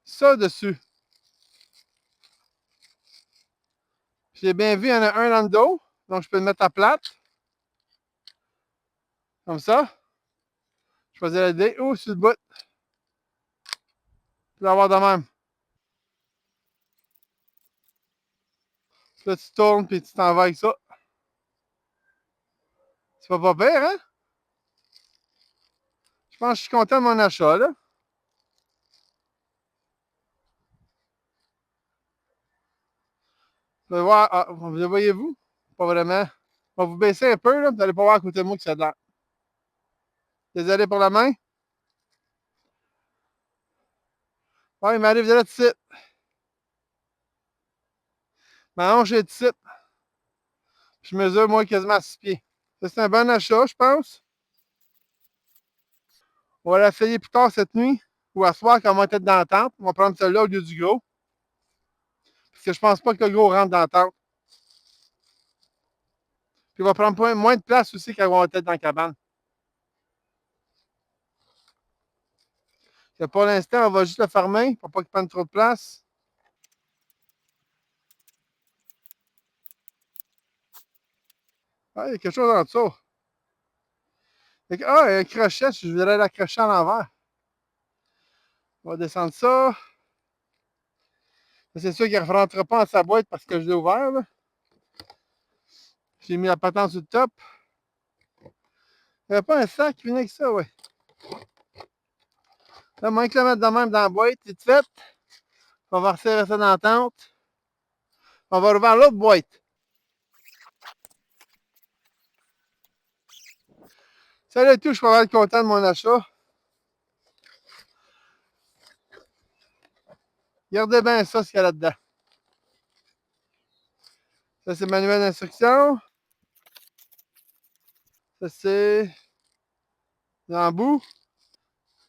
ça dessus. J'ai bien vu, il y en a un dans le dos. Donc, je peux le mettre à plate. Comme ça. Je faisais la dé ou sur le bout. Puis l'avoir de même. Puis là, tu tournes, puis tu t'en vas avec ça. C'est pas pire, hein? Je pense que je suis content de mon achat, là. Vous allez voir, ah, le voyez-vous? Pas vraiment. On va vous baisser un peu, là. Vous allez pas voir à côté de moi que ça a de l'air. Désolé pour la main. Ouais, il m'arrive de là, de suite. Ma hanche est de suite. Je mesure, moi, quasiment à 6 pieds. Ça, c'est un bon achat, je pense. On va l'essayer plus tard cette nuit. Ou à soir, quand on va être dans la tente. On va prendre celle-là au lieu du gros. Parce que je pense pas que le gros rentre dans la tente. Puis il va prendre moins de place aussi quand on va être dans la cabane. Et pour l'instant, on va juste le fermer pour pas qu'il prenne trop de place. Ah, il y a quelque chose en dessous. Ah, il y a un crochet. Je voudrais l'accrocher à l'envers. On va descendre ça. C'est sûr qu'il ne rentrera pas dans sa boîte parce que je l'ai ouvert. J'ai mis la patente sur le top. Il n'y avait pas un sac qui venait avec ça, ouais. Là, moins que le mettre de même dans la boîte, c'est fait. On va resserrer ça dans la tente. On va ouvrir l'autre boîte. Ça là et tout, je suis pas mal content de mon achat. Regardez bien ça, ce qu'il y a là-dedans. Ça, c'est manuel d'instruction. Ça, c'est l'embout.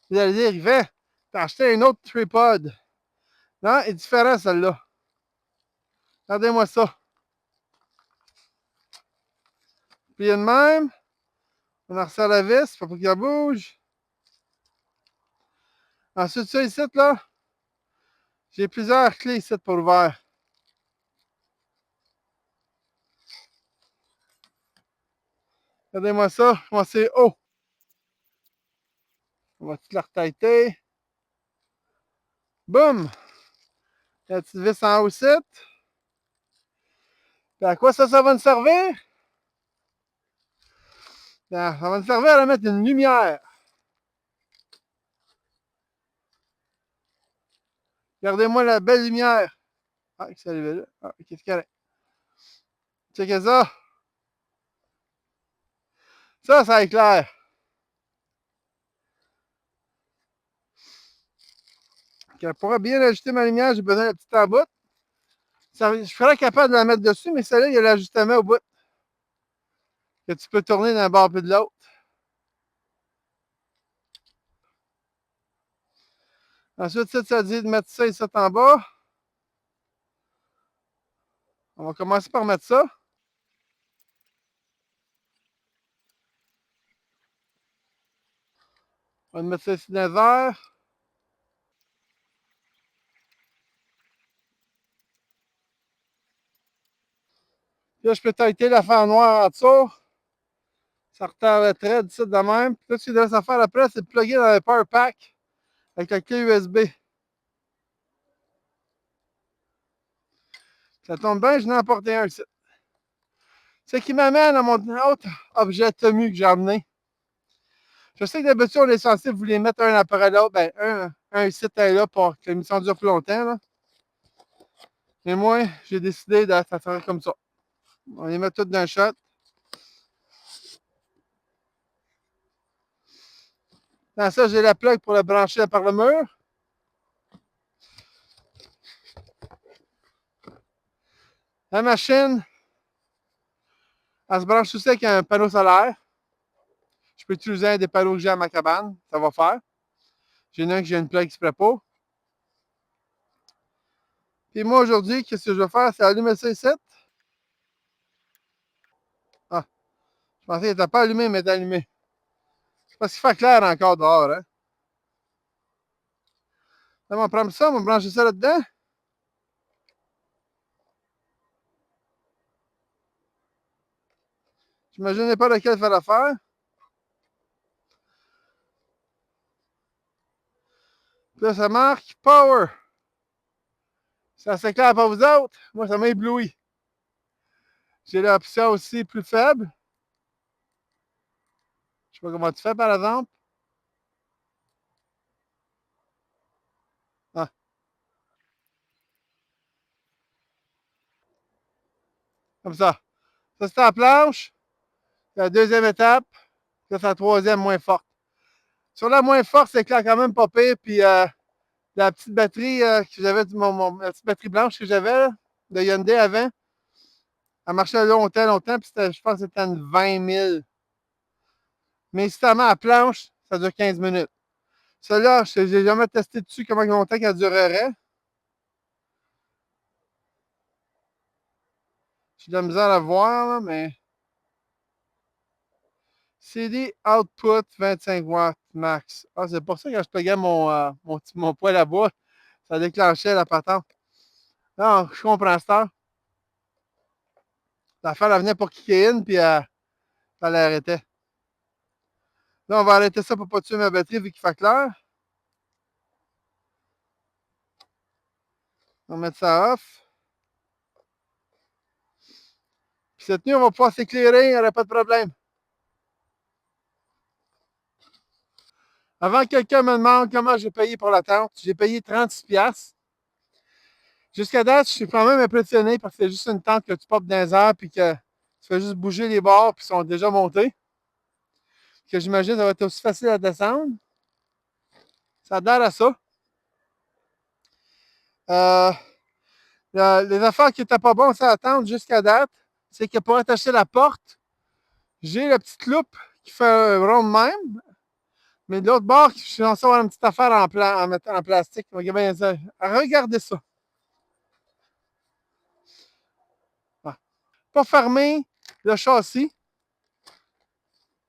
Vous allez dire, Yvan, t'as acheté un autre tripod. Non, il est différent, celle-là. Regardez-moi ça. Plié de même. On en resserre la vis, pas pour qu'elle bouge. Ensuite, ça ici, là, j'ai plusieurs clés ici pour l'ouvrir. Regardez-moi ça, moi c'est haut. On va tout la retailler. Boum! La petite vis en haut ici. Puis à quoi ça va nous servir? Bien, ça va nous servir à mettre une lumière. Regardez-moi la belle lumière. Ah, qu'est-ce qui est là? Ah, qu'est-ce qu'il y a? Checkez ça. Ça éclaire. Pour bien ajuster ma lumière, j'ai besoin de la petite en bout. Je serais capable de la mettre dessus, mais celle-là, il y a l'ajustement au bout. Que tu peux tourner d'un bord puis de l'autre. Ensuite, ça dit de mettre ça ici en bas. On va commencer par mettre ça. On va mettre ça ici dans les airs. Puis là, je peux têter l'affaire noire en dessous. Ça retard le trait d'ici de même. Puis là, ce qu'il reste à faire après, c'est de plugger dans le power pack avec la clé USB. Ça tombe bien, je n'ai emporté un ici. Ce qui m'amène à mon autre objet Temu que j'ai amené. Je sais que d'habitude, on est censé vous les mettre un après l'autre. Ben, un ici, un là pour que l'émission dure plus longtemps. Là. Mais moi, j'ai décidé de faire comme ça. On les met tous d'un shot. Dans ça, j'ai la plug pour le brancher par le mur. La machine, elle se branche aussi avec un panneau solaire. Je peux utiliser un des panneaux que j'ai à ma cabane. Ça va faire. J'ai un que j'ai une plug exprès pas. Puis moi, aujourd'hui, qu'est-ce que je vais faire? C'est allumer ça ici. Ah, je pensais qu'il n'était pas allumé, mais il est allumé. C'est parce qu'il fait clair encore dehors. Hein? Là, on va prendre ça, on va brancher ça là-dedans. J'imagine pas lequel faire l'affaire. Puis là, ça marque Power. C'est assez clair pour vous autres. Moi, ça m'a ébloui. J'ai l'option aussi plus faible. Je sais pas comment tu fais, par exemple. Ah, comme ça. Ça, c'est la planche. La deuxième étape. Ça, c'est la troisième moins forte. Sur la moins forte, c'est clair quand même pas pire. Puis la petite batterie que j'avais, la petite batterie blanche que j'avais de Hyundai avant, elle marchait longtemps. Puis je pense que c'était une 20 000. Mais si tu mets à la planche, ça dure 15 minutes. Celle-là, je n'ai jamais testé dessus comment longtemps qu'elle durerait. J'ai de la misère à voir, là, mais. CD Output 25 watts max. Ah, c'est pour ça que quand je payais mon poêle à bois, ça déclenchait la patente. Non, je comprends ça. L'affaire, elle venait pour kicker in, puis elle arrêtait. Là, on va arrêter ça pour ne pas tuer ma batterie vu qu'il fait clair. On va mettre ça off. Puis cette nuit, on va pouvoir s'éclairer, il n'y aura pas de problème. Avant que quelqu'un me demande comment j'ai payé pour la tente, j'ai payé 36$. Jusqu'à date, je suis quand même impressionné parce que c'est juste une tente que tu portes dans les airs puis que tu fais juste bouger les bords puis ils sont déjà montés. que j'imagine que ça va être aussi facile à descendre. Ça a l'air à ça. Les affaires qui n'étaient pas bonnes à attendre jusqu'à date, c'est que pour attacher la porte, j'ai la petite loupe qui fait un rond de même. Mais de l'autre bord, je suis censé avoir une petite affaire en plastique. Regardez ça. Pas fermer le châssis.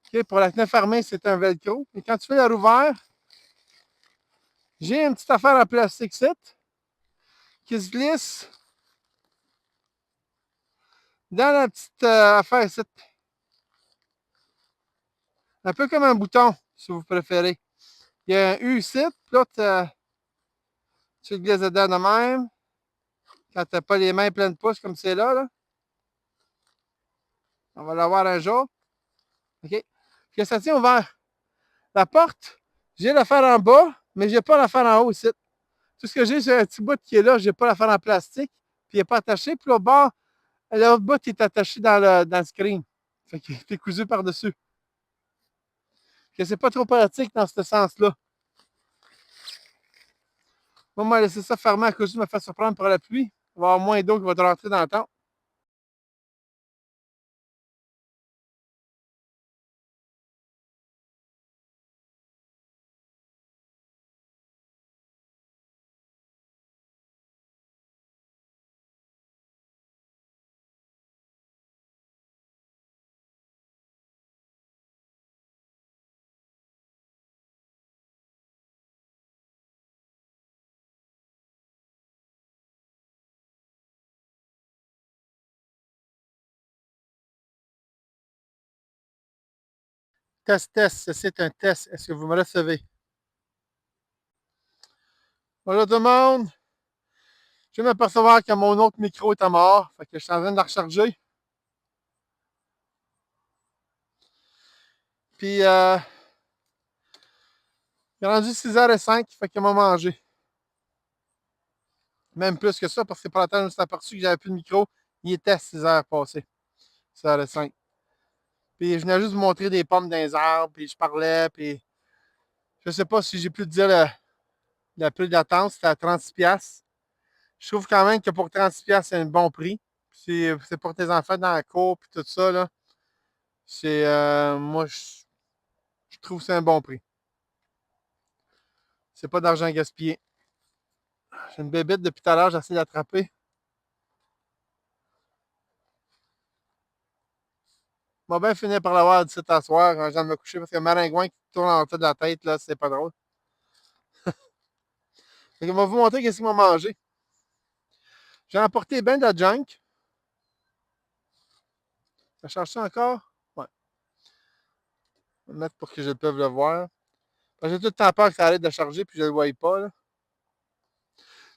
Okay, pour la tenir fermée, c'est un velcro. Et quand tu fais la rouvert, j'ai une petite affaire en plastique ici qui se glisse dans la petite affaire ici. Un peu comme un bouton, si vous préférez. Il y a un U ici, puis là, tu le glisses dedans de même. Quand tu n'as pas les mains pleines de pouces comme c'est là. On va l'avoir un jour. OK. Que ça tient ouvert. La porte, j'ai l'affaire en bas, mais j'ai pas l'affaire en haut ici. Tout ce que j'ai, c'est un petit bout qui est là. J'ai pas l'affaire en plastique, puis il n'est pas attaché. Puis au bord, l'autre bout est attaché dans le screen. Fait qu'il est cousu par-dessus. Que c'est pas trop pratique dans ce sens-là. Moi, on va laisser ça fermé à cause de me faire surprendre par la pluie. Il va y avoir moins d'eau qui va rentrer dans le temps. Test, test, c'est un test. Est-ce que vous me recevez? Bonjour tout le monde. Je viens de m'apercevoir que mon autre micro était mort. Fait que je suis en train de la recharger. Puis, il est rendu 6h05, fait qu'il m'a mangé. Même plus que ça, parce que c'est pas la temps où je me suis aperçu que j'avais plus de micro. Il était 6h passé. 6h05. Puis, je venais juste vous montrer des pommes dans les arbres, puis je parlais, puis je sais pas si j'ai pu te dire le prix d'attente, c'était à 36$. Je trouve quand même que pour 36$, c'est un bon prix. C'est pour tes enfants dans la cour, puis tout ça, là. Moi, je trouve que c'est un bon prix. C'est pas d'argent gaspillé. J'ai une bébête depuis tout à l'heure, j'essaie d'attraper. Je vais bien finir par l'avoir d'ici à soir quand je viens de me coucher parce que maringouin qui tourne en tête de la tête, là, c'est pas drôle. Fait que je vais vous montrer qu'est-ce qu'ils m'ont mangé. J'ai emporté bien de la junk. Ça charge ça encore? Ouais. Je vais le mettre pour que je puisse le voir. J'ai tout le temps peur que ça arrête de charger puis je ne le voyais pas. Là,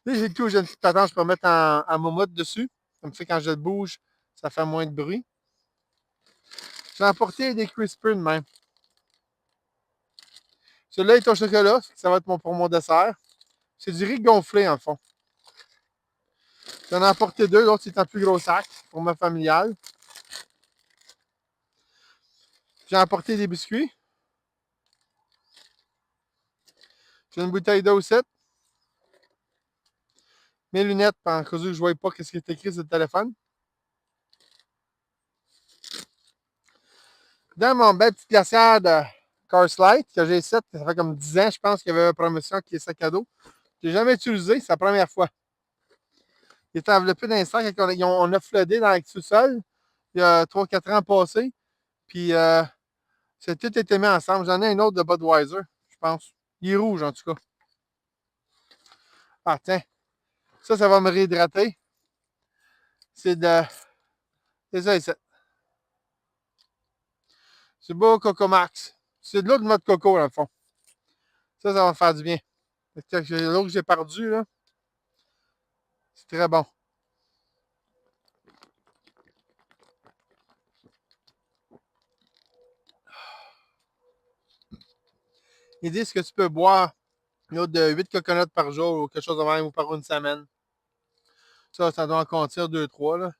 j'ai le coup, j'ai une petite patente, je peux mettre en moumoute dessus. Comme ça, quand je le bouge, ça fait moins de bruit. J'ai emporté des crispers de même. Celui-là est au chocolat, ça va être pour mon dessert. C'est du riz gonflé, en fond. J'en ai emporté deux, l'autre c'est un plus gros sac pour ma familiale. J'ai emporté des biscuits. J'ai une bouteille d'eau aussi. Mes lunettes, en cas où je ne voyais pas ce qui est écrit sur le téléphone. Dans mon bel petit glacière de Cars Light que j'ai ici, ça fait comme 10 ans, je pense qu'il y avait une promotion qui est sac à dos. Je l'ai jamais utilisé, c'est la première fois. Il était enveloppé dans un sac, on a floodé dans le sous-sol il y a 3-4 ans passés. Puis c'est tout été mis ensemble. J'en ai un autre de Budweiser, je pense. Il est rouge en tout cas. Ah tiens, ça va me réhydrater. C'est de. C'est ça ici. C'est beau Coco Max. C'est de l'eau de mode coco, dans le fond. Ça va me faire du bien. L'eau que j'ai perdu, là, c'est très bon. Ils disent que tu peux boire une eau de 8 coconuts par jour ou quelque chose de même ou par une semaine. Ça doit en contenir 2-3, là.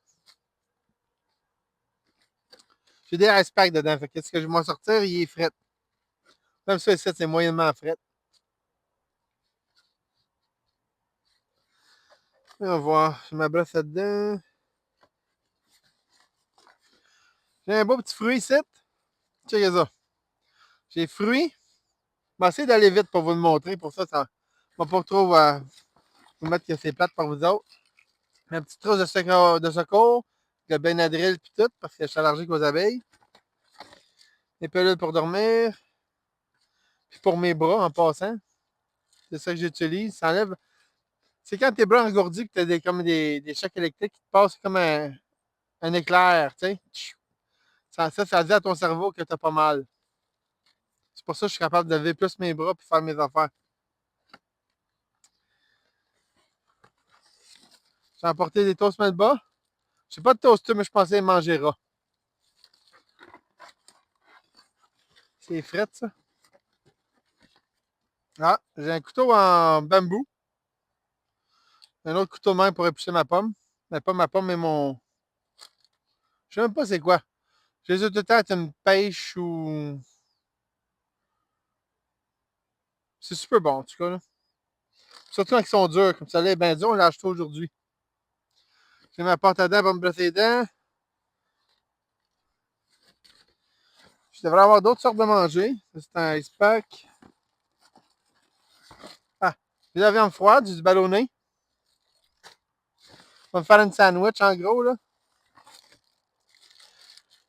J'ai des ice packs dedans. Fait que ce que je vais m'en sortir, il est frais. Même ça, ici, c'est moyennement frais. On va voir. Je me brosse là-dedans. J'ai un beau petit fruit ici. Checkez ça. J'ai fruits. Je vais essayer d'aller vite pour vous le montrer. Pour ça, ça va pas trop vous mettre que c'est plate par vous autres. Ma petite trousse de secours, le Benadryl puis tout, parce que je suis allergique aux abeilles. Les pelules pour dormir. Puis pour mes bras en passant. C'est ça que j'utilise. Ça enlève. C'est quand tes bras engourdis que tu as comme des chocs électriques qui te passent comme un éclair, tu sais. Ça dit à ton cerveau que tu as pas mal. C'est pour ça que je suis capable de lever plus mes bras et faire mes affaires. J'ai emporté des toasts Melba. Je sais pas de toaster, mais je pensais manger ras. C'est fret, ça. Ah, j'ai un couteau en bambou. Un autre couteau de main pour éplucher ma pomme. Mais pas ma pomme, mais mon. Je sais même pas c'est quoi. J'ai tout le temps une pêche ou. C'est super bon, en tout cas. Là. Surtout quand ils sont durs. Comme ça, là, ben dur, on l'a acheté aujourd'hui. J'ai ma pâte à dents pour me brosser les dents. Je devrais avoir d'autres sortes de manger. C'est un ice pack. Ah, j'ai de la viande froide, j'ai du ballonné. On va me faire une sandwich en gros, là.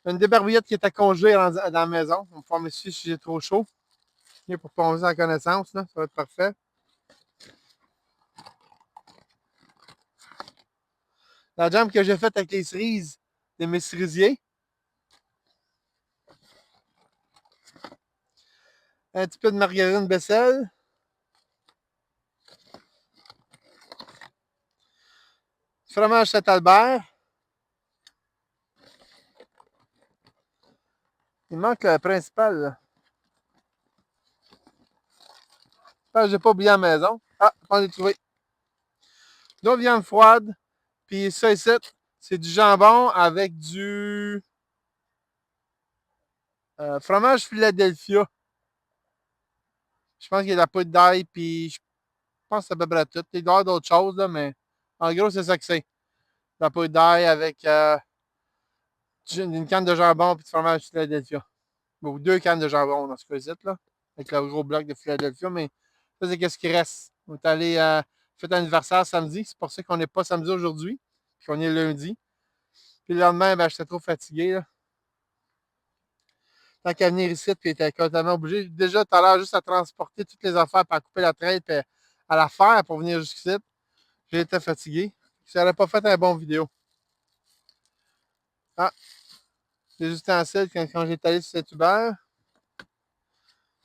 Une débarbouillette qui est à congeler dans la maison. On va pouvoir me suivre si j'ai trop chaud. Pour plonger en connaissance, là. Ça va être parfait. La jambe que j'ai faite avec les cerises de mes cerisiers. Un petit peu de margarine Bessel. Du fromage Saint-Albert. Il manque le principal, là. Ah, j'ai pas oublié à la maison. Ah, on l'a trouvé. D'autres viande froide. Puis ça ici, c'est du jambon avec du fromage Philadelphia. Je pense qu'il y a de la poudre d'ail, puis je pense que c'est à peu près tout. Il doit y avoir d'autres choses, là, mais en gros, c'est ça que c'est. De la poudre d'ail avec une canne de jambon puis du fromage Philadelphia. Ou deux cannes de jambon dans ce cas-ci, là. Avec le gros bloc de Philadelphia, mais ça, c'est qu'est-ce qui reste. On est allé fêter l'anniversaire samedi. C'est pour ça qu'on n'est pas samedi aujourd'hui, puis qu'on est lundi. Puis le lendemain, ben, j'étais trop fatigué, là. Tant qu'à venir ici, puis était totalement obligé. Déjà, tout à l'heure, juste à transporter toutes les affaires, puis à couper la traite, puis à la faire pour venir jusqu'ici. J'ai été fatigué. Ça n'aurait pas fait un bon vidéo. Ah, les ustensiles quand j'ai allé sur cet Uber.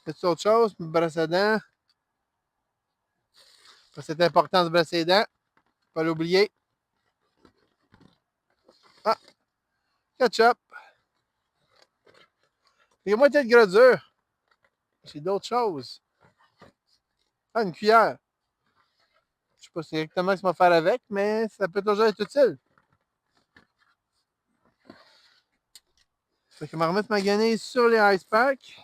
C'est autre chose, me brosser les dents. C'est important de se brosser les dents. Pas l'oublier. Ah, ketchup. Et moitié de gradure. C'est d'autres choses. Ah, une cuillère. Je sais pas exactement ce qu'on va faire avec, mais ça peut toujours être utile. Fait que je vais remettre ma mayonnaise sur les ice packs.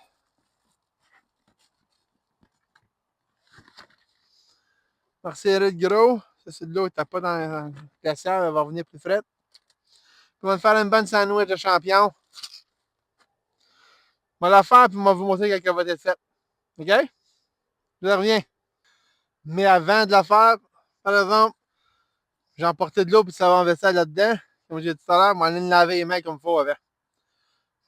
Resserrer le gros. Ça, c'est de l'eau qui n'est pas dans la glacière. Elle va revenir plus fraîche. On va me faire une bonne sandwich de champignons. On va la faire puis on va vous montrer quand elle va être faite. OK? Je reviens. Mais avant de la faire, par exemple, j'ai emporté de l'eau et du savon vaisselle là-dedans. Comme j'ai dit tout à l'heure, moi, aller me laver les mains comme il faut avec.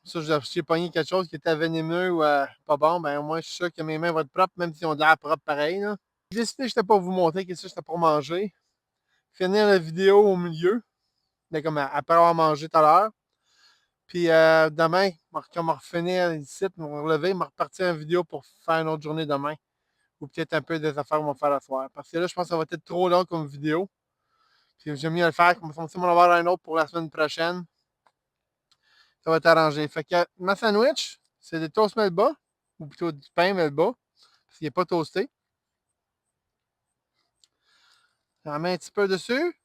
Ça, j'ai pogné quelque chose qui était venimeux ou pas bon, ben au moins je suis sûr que mes mains vont être propres, même s'ils ont de l'air propre pareil. Là. J'ai décidé que je n'étais pas vous montrer que ça j'étais pour manger. Finir la vidéo au milieu, comme après avoir mangé tout à l'heure. Puis demain, on va refinir ici, on va relever, on va repartir une vidéo pour faire une autre journée demain. Ou peut-être un peu des affaires qu'on va faire à soir. Parce que là, je pense que ça va être trop long comme vidéo. Puis j'aime mieux le faire. Comme ça, on va en avoir un autre pour la semaine prochaine. Ça va être arrangé. Fait que ma sandwich, c'est des toasts Melba, ou plutôt du pain Melba, parce qu'il n'est pas toasté. J'en mets un petit peu dessus.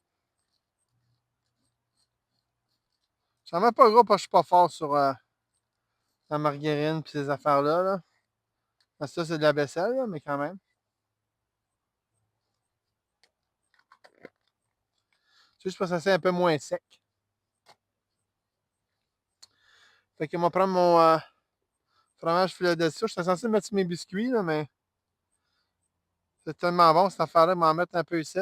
J'en mets pas gros parce que je suis pas fort sur la margarine et ces affaires-là. Là. Ça, c'est de la vaisselle, là, mais quand même. Juste parce que ça c'est un peu moins sec. Fait que, on va prendre mon fromage Philadelphia. Je suis censé mettre sur mes biscuits, là, mais c'est tellement bon, cette affaire-là, m'en mettre un peu ici.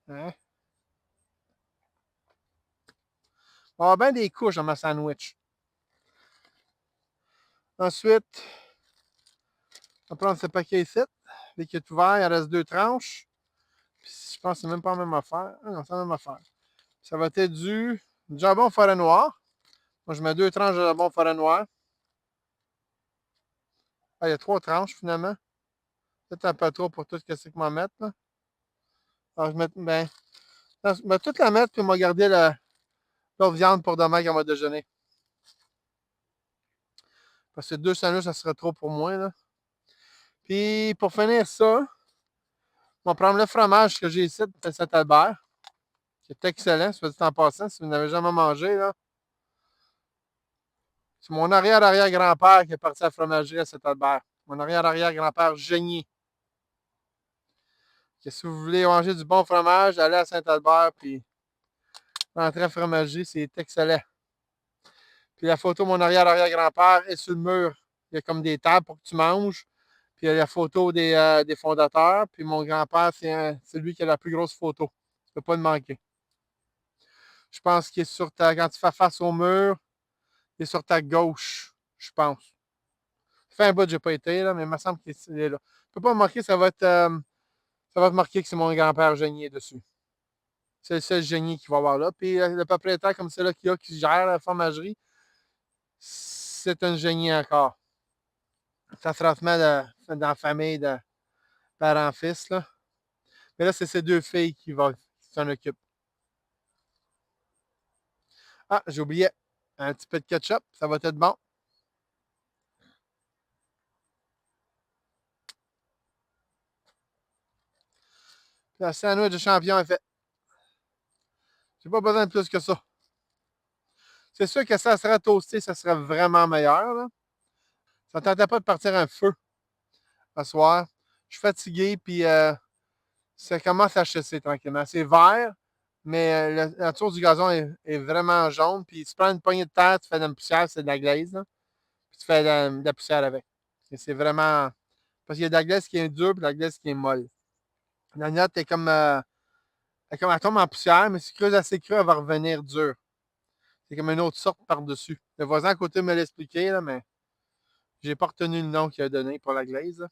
Hein? On va avoir bien des couches dans ma sandwich. Ensuite, on va prendre ce paquet ici. Dès qu'il est ouvert, il reste 2 tranches. Puis, je pense que c'est même pas la même affaire. Ah non, c'est la même affaire. Ça va être du jambon forêt noir. Moi, je mets 2 tranches de jambon forêt noir. Ah, il y a 3 tranches finalement. Peut-être un peu trop pour tout ce que je vais mettre. Là. Alors, je vais tout la mettre, puis on va garder l'autre viande pour demain quand on va déjeuner. Parce que 2 sandwichs, ça serait trop pour moi. Là. Puis pour finir ça, on va prendre le fromage que j'ai ici de Saint-Albert, qui est excellent, soit dit en passant, si vous n'avez jamais mangé. Là. C'est mon arrière-arrière-grand-père qui est parti à la fromagerie à Saint-Albert. Mon arrière-arrière-grand-père génie. Que si vous voulez manger du bon fromage, allez à Saint-Albert, puis rentrez à la fromagerie, c'est excellent. Puis la photo de mon arrière-arrière-grand-père est sur le mur. Il y a comme des tables pour que tu manges. Puis il y a la photo des fondateurs. Puis mon grand-père, c'est lui qui a la plus grosse photo. Tu ne peux pas le manquer. Je pense qu'il est sur quand tu fais face au mur, il est sur ta gauche, je pense. Ça fait un bout que je n'ai pas été, là, mais il me semble qu'il est là. Tu ne peux pas me marquer, ça va te marquer que c'est mon grand-père génie dessus. C'est le seul génie qu'il va avoir là. Puis le propriétaire, comme c'est là qui gère la fromagerie, c'est un génie encore. Ça se transmet dans la famille de parents-fils. Là. Mais là, c'est ces 2 filles qui s'en occupent. Ah, j'ai oublié. Un petit peu de ketchup, ça va être bon. La sandwich de champion est fait. J'ai pas besoin de plus que ça. C'est sûr que ça serait toasté, ça serait vraiment meilleur. Là. Ça ne tentait pas de partir un feu ce soir. Je suis fatigué, puis ça commence à chasser tranquillement. C'est vert, mais la tour du gazon est vraiment jaune. Puis tu prends une poignée de terre, tu fais de la poussière, c'est de la glaise. Là, puis tu fais de la poussière avec. Et c'est vraiment. Parce qu'il y a de la glace qui est dure et de la glace qui est molle. La note est comme elle tombe en poussière, mais si tu creuses assez creux, elle va revenir dure. C'est comme une autre sorte par-dessus. Le voisin à côté me l'a expliqué, là, mais j'ai pas retenu le nom qu'il a donné pour la glaze. Là.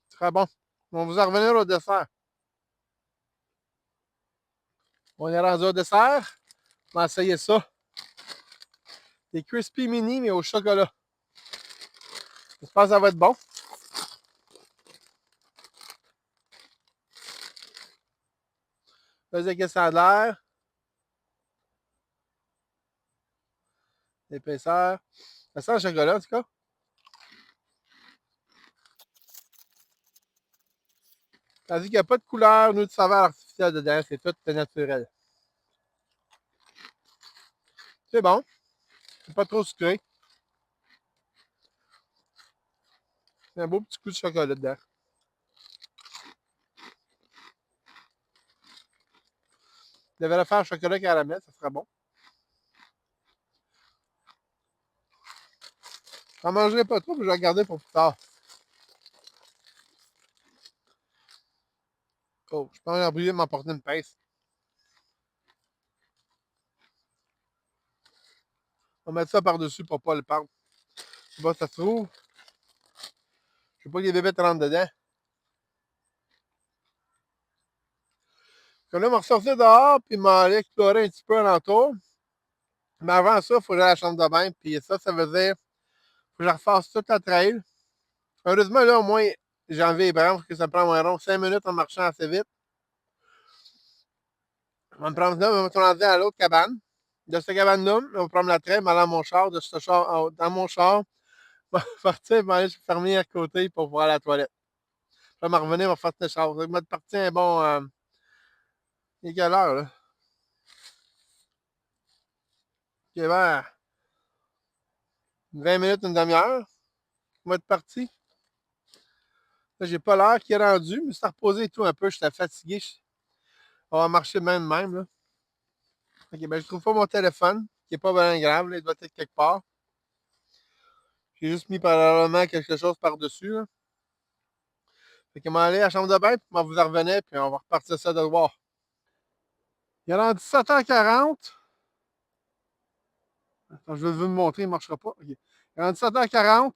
Très bon. On va vous en revenir au dessert. On est rendu au dessert. On va essayer ça. Des crispy mini, mais au chocolat. J'espère que ça va être bon. Vas-y, que ça a l'air. L'épaisseur. Ça sent le chocolat, en tout cas. Tandis qu'il n'y a pas de couleur ni de saveur artificielle dedans. C'est tout naturel. C'est bon. C'est pas trop sucré. C'est un beau petit coup de chocolat dedans. Je devrais le faire chocolat caramel, ça serait bon. J'en mangerai pas trop, mais je vais garder pour plus tard. Oh, je pense que j'ai oublié de m'emporter une pince. On va mettre ça par-dessus pour pas le perdre. Bon, ça se trouve. Je veux pas que les bébés rentrent dedans. Quand là, on va ressortir dehors, puis m'aller explorer un petit peu alentour. Mais avant ça, il faut que j'aille à la chambre de bain. Puis ça veut dire faut que je refasse toute la trail. Heureusement, là, au moins, j'ai enlevé les branches, que ça me prend environ 5 minutes en marchant assez vite. On va me prendre là, on va me tourner à l'autre cabane. De cette cabane-là, on va prendre la trail, m'aller dans mon char, dans mon char, partir, je vais aller fermer à côté pour voir la toilette. Je vais me revenir, on va faire cette chose. Je vais partir un bon. Il est quelle heure, là? Il est vers 20 minutes, une demi-heure. On va être parti. Là, j'ai pas l'heure qui est rendu, mais c'est reposé et tout un peu. J'étais fatigué. On va marcher de même, là. Ok, ben je trouve pas mon téléphone, qui est pas bien grave, là, il doit être quelque part. J'ai juste mis parallèlement quelque chose par-dessus, là. Fait que m'en aller à la chambre de bain, puis m'en vous en revenez, puis on va repartir ça de voir. Il est rendu 7h40. Attends, je vais vous le montrer, il ne marchera pas. Ok. Il est rendu 7h40.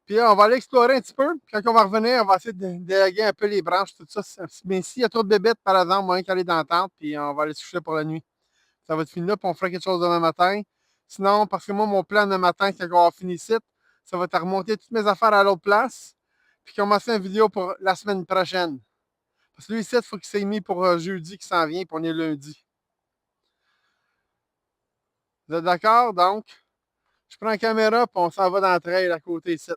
Puis on va aller explorer un petit peu. Puis quand on va revenir, on va essayer de délaguer un peu les branches, tout ça. Mais s'il y a trop de bébêtes, par exemple, on va aller dans la tente, puis on va aller se coucher pour la nuit. Ça va être fini là, puis on fera quelque chose demain matin. Sinon, parce que moi, mon plan demain matin, quand on va finir ici, ça va être à remonter toutes mes affaires à l'autre place, puis commencer une vidéo pour la semaine prochaine. Parce que lui, ici, il faut qu'il s'est mis pour jeudi qui s'en vient, puis on est lundi. Vous êtes d'accord? Donc, je prends la caméra, puis on s'en va dans le trail à côté ici.